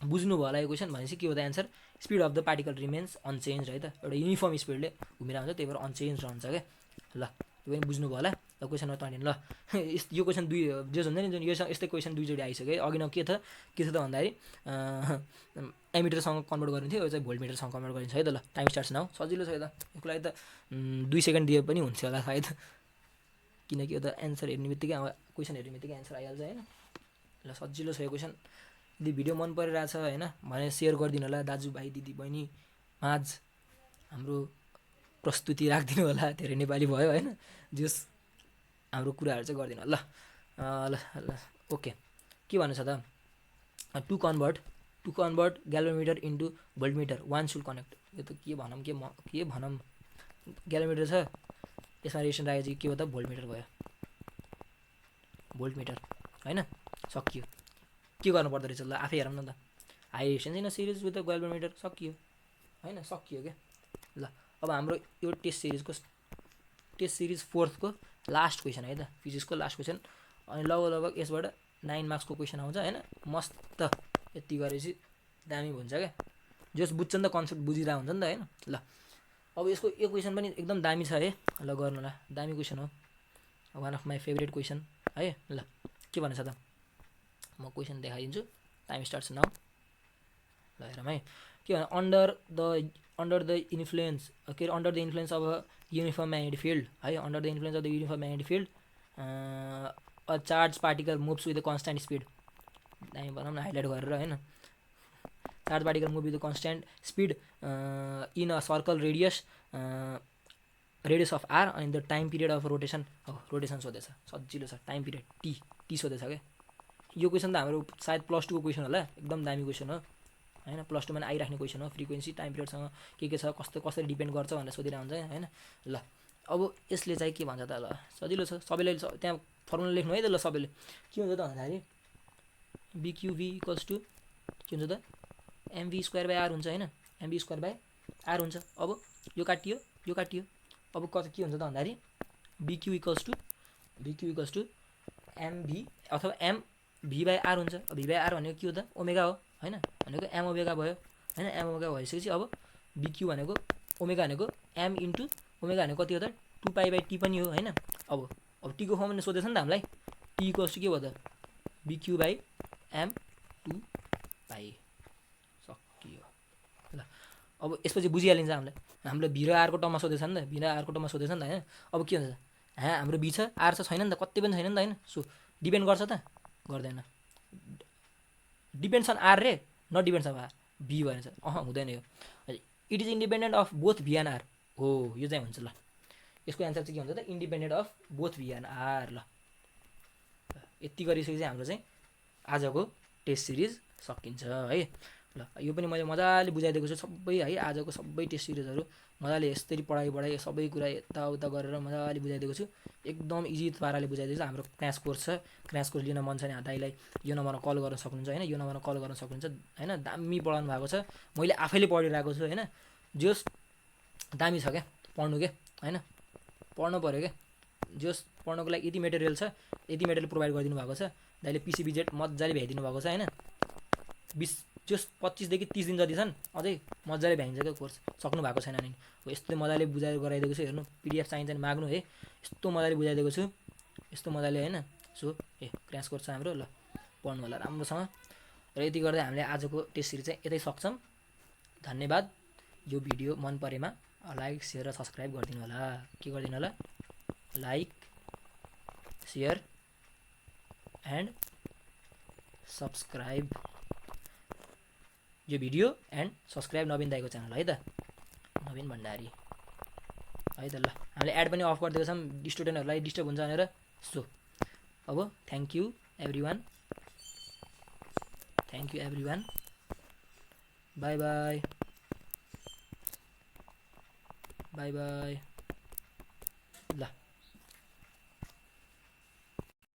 Speaker 1: बुझ्नुभयो होला यो क्वेसन। भनेपछि के हो त answer, speed of the particle remains unchanged है त, एउटा युनिफर्म स्पिडले घुमिरहेको हुन्छ, त्यही भएर अनचेन्ज रहन्छ क्या। ल यो पनि बुझ्नुभयो होला। ल क्वेसन नम्बर 20। ल यो क्वेसन जे हुन्छ नि, जुन यस्तै क्वेसन दुईचोटि आइसक्यो। अघि न के थियो त भन्दाखेरि एमिटरसँग कन्भर्ट गर्ने थियो, यो चाहिँ भोल्टमिटरसँग कन्भर्ट गरिन्छ है त। ल टाइम स्टार्ट्स नाउ। सजिलो छ यो त, यसको लागि त 2 सेकेन्ड दिए पनि हुन्छ होला सायद, किनकि यो त एन्सर हेर्ने बित्तिकै अब क्वेसन हेर्ने बित्तिकै एन्सर आइहाल्छ होइन। ल सजिलो छ यो क्वेसन। यदि भिडियो मन परिरहेछ होइन भने सेयर गरिदिनु होला, दाजुभाइ दिदी बहिनी माझ हाम्रो प्रस्तुति राखिदिनु होला, धेरै नेपाली भयो होइन, जस हाम्रो कुराहरू चाहिँ गरिदिनु होला। ल ल ओके, के भन्नु छ त, to convert galvanometer into voltmeter one should connect. यो त के भनौँ ग्यालोमिटर छ, यसमा रेजिस्टेन्स राखेपछि के हो त भोल्टमिटर भयो, भोल्टमिटर होइन। सकियो, के गर्नु पर्दो रहेछ ल आफै हेरौँ न त। High resistance in series with the galvanometer, सकियो होइन, सकियो क्या। ल अब हाम्रो यो टेस्ट सिरिज 4th को लास्ट क्वेसन है त, फिजिक्सको लास्ट क्वेसन। अनि लगभग यसबाट 9 मार्क्सको क्वेसन आउँछ होइन। मस्त यति गरेपछि दामी हुन्छ क्या, जस बुझ्छ नि त, कन्सेप्ट बुझिरहेको हुन्छ नि त होइन। ल अब यसको यो क्वेसन पनि एकदम दामी छ है, ल गर्नु होला, दामी क्वेसन हो, one of my favourite question है। ल के भनेछ त, म क्वेसन देखाइदिन्छु। Time starts now. ल हेरौँ है, के भन्नु, अन्डर द इन्फ्लुएन्स के अरे under the influence of a uniform magnetic field है, under the influence of the uniform magnetic field a charge particle moves with the constant speed, हामी भनौँ न हाइलाइट गरेर होइन, charge particle move with the constant speed in a circle radius of R अनि the time period of rotation, हो rotation सोधेछ, सजिलो छ, टाइम पिरियड टी सोधेछ क्या। यो क्वेसन त हाम्रो सायद प्लस टूको क्वेसन होला, एकदम दामी क्वेसन हो होइन, प्लस टूमा आइराख्ने क्वेसन हो, फ्रिक्वेन्सी टाइम पिरियडसँग के छ कस्तो कसरी डिपेन्ड गर्छ भनेर सोधिरहेको हुन्छ होइन। ल अब यसले चाहिँ के भन्छ त, ल सजिलो छ, सबैले त्यहाँ फर्मुला लेख्नु है त, ल सबैले के हुन्छ त भन्दाखेरि बिक्युभी इक्वल्स टू के हुन्छ त एमभी स्क्वायर बाई आर हुन्छ होइन, एमभी स्क्वायर बाई आर हुन्छ। अब यो काटियो यो काटियो, अब के हुन्छ त भन्दाखेरि बिक्यू इक्वल्स टू एमभी अथवा एम भी बाई आर हुन्छ। भी बाई आर भनेको के हो त ओमेगा हो होइन, भनेको एम ओमेगा भयो होइन, एम ओमेगा भइसकेपछि अब बिक्यू भनेको ओमेगा भनेको एम इन्टु ओमेगा भनेको कति हो त 2 पाई बाई टी पनि हो होइन। अब टीको फर्मले सोधेछ नि त हामीलाई, टी इक्वल्स टू के भयो त बिक्यू बाई एम 2 पाई, सकियो। ल अब यसपछि बुझिहालिन्छ हामीलाई भी र आरको टर्ममा सोधेछ नि त, भी र आरको टर्ममा सोधेछ नि त होइन। अब के हुन्छ हाम्रो भी छ आर छ छैन नि त, कति पनि छैन नि त होइन, सो डिपेन्ड गर्छ त गर्दैन, डिपेन्ड्स अन आर रे not depends on R, V भनेछ हुँदैन यो, it is independent of both V and R हो, यो चाहिँ हुन्छ। ल यसको एन्सर चाहिँ के हुन्छ त independent of both V and R. ल यति गरिसकेपछि हाम्रो चाहिँ आजको टेस्ट सिरिज सकिन्छ है। ल यो पनि मैले मजाले बुझाइदिएको छु सबै है, आजको सबै टेस्ट सिरिजहरू मजाले यसरी पढाइ सबै कुरा यताउता गरेर मजाले बुझाइदिएको छु, एकदम इजी पाराले बुझाइदिएको छु। हाम्रो क्र्यास कोर्स छ, क्र्यास कोर्स लिन मन छ भने दाइलाई यो नम्बरमा कल गर्न सक्नुहुन्छ होइन, यो नम्बरमा कल गर्न सक्नुहुन्छ होइन, दामी पढाउनु भएको छ, मैले आफैले पढिरहेको छु होइन, जोस् दामी छ क्या पढ्नु के होइन, पढ्नु पऱ्यो क्या, जोस् पढ्नुको लागि यति मेटेरियल छ, यति मेटेरियल प्रोभाइड गरिदिनु भएको छ, दाइले पिसी बिजेट मजाले भ्याइदिनु भएको छ होइन, 25 देखि 30 दिन जति छन् अझै मजाले भ्याइन्छ क्या कोर्स, सक्नु भएको छैन नि हो यस्तो मजाले बुझाइ गराइदिएको छु, हेर्नु पिडिएफ चाहिन्छ भने माग्नु है, यस्तो मजाले बुझाइदिएको छु यस्तो मजाले होइन। सो क्र्यास कोर्स छ हाम्रो, ल पढ्नु होला राम्रोसँग, र यति गर्दै हामीले आजको टेस्ट सिरिज चाहिँ यतै सक्छौँ। धन्यवाद। यो भिडियो मन परेमा लाइक सेयर र सब्सक्राइब गरिदिनु होला, के गरिदिनु होला लाइक सेयर एन्ड सब्सक्राइब यो भिडियो एन्ड सब्सक्राइब नवीन दाइको च्यानल है त, नवीन भण्डारी है त। ल हामीले एड पनि अफ गरिदिएको छौँ स्टुडेन्टहरूलाई डिस्टर्ब हुन्छ भनेर। सो अब thank you every one, by by.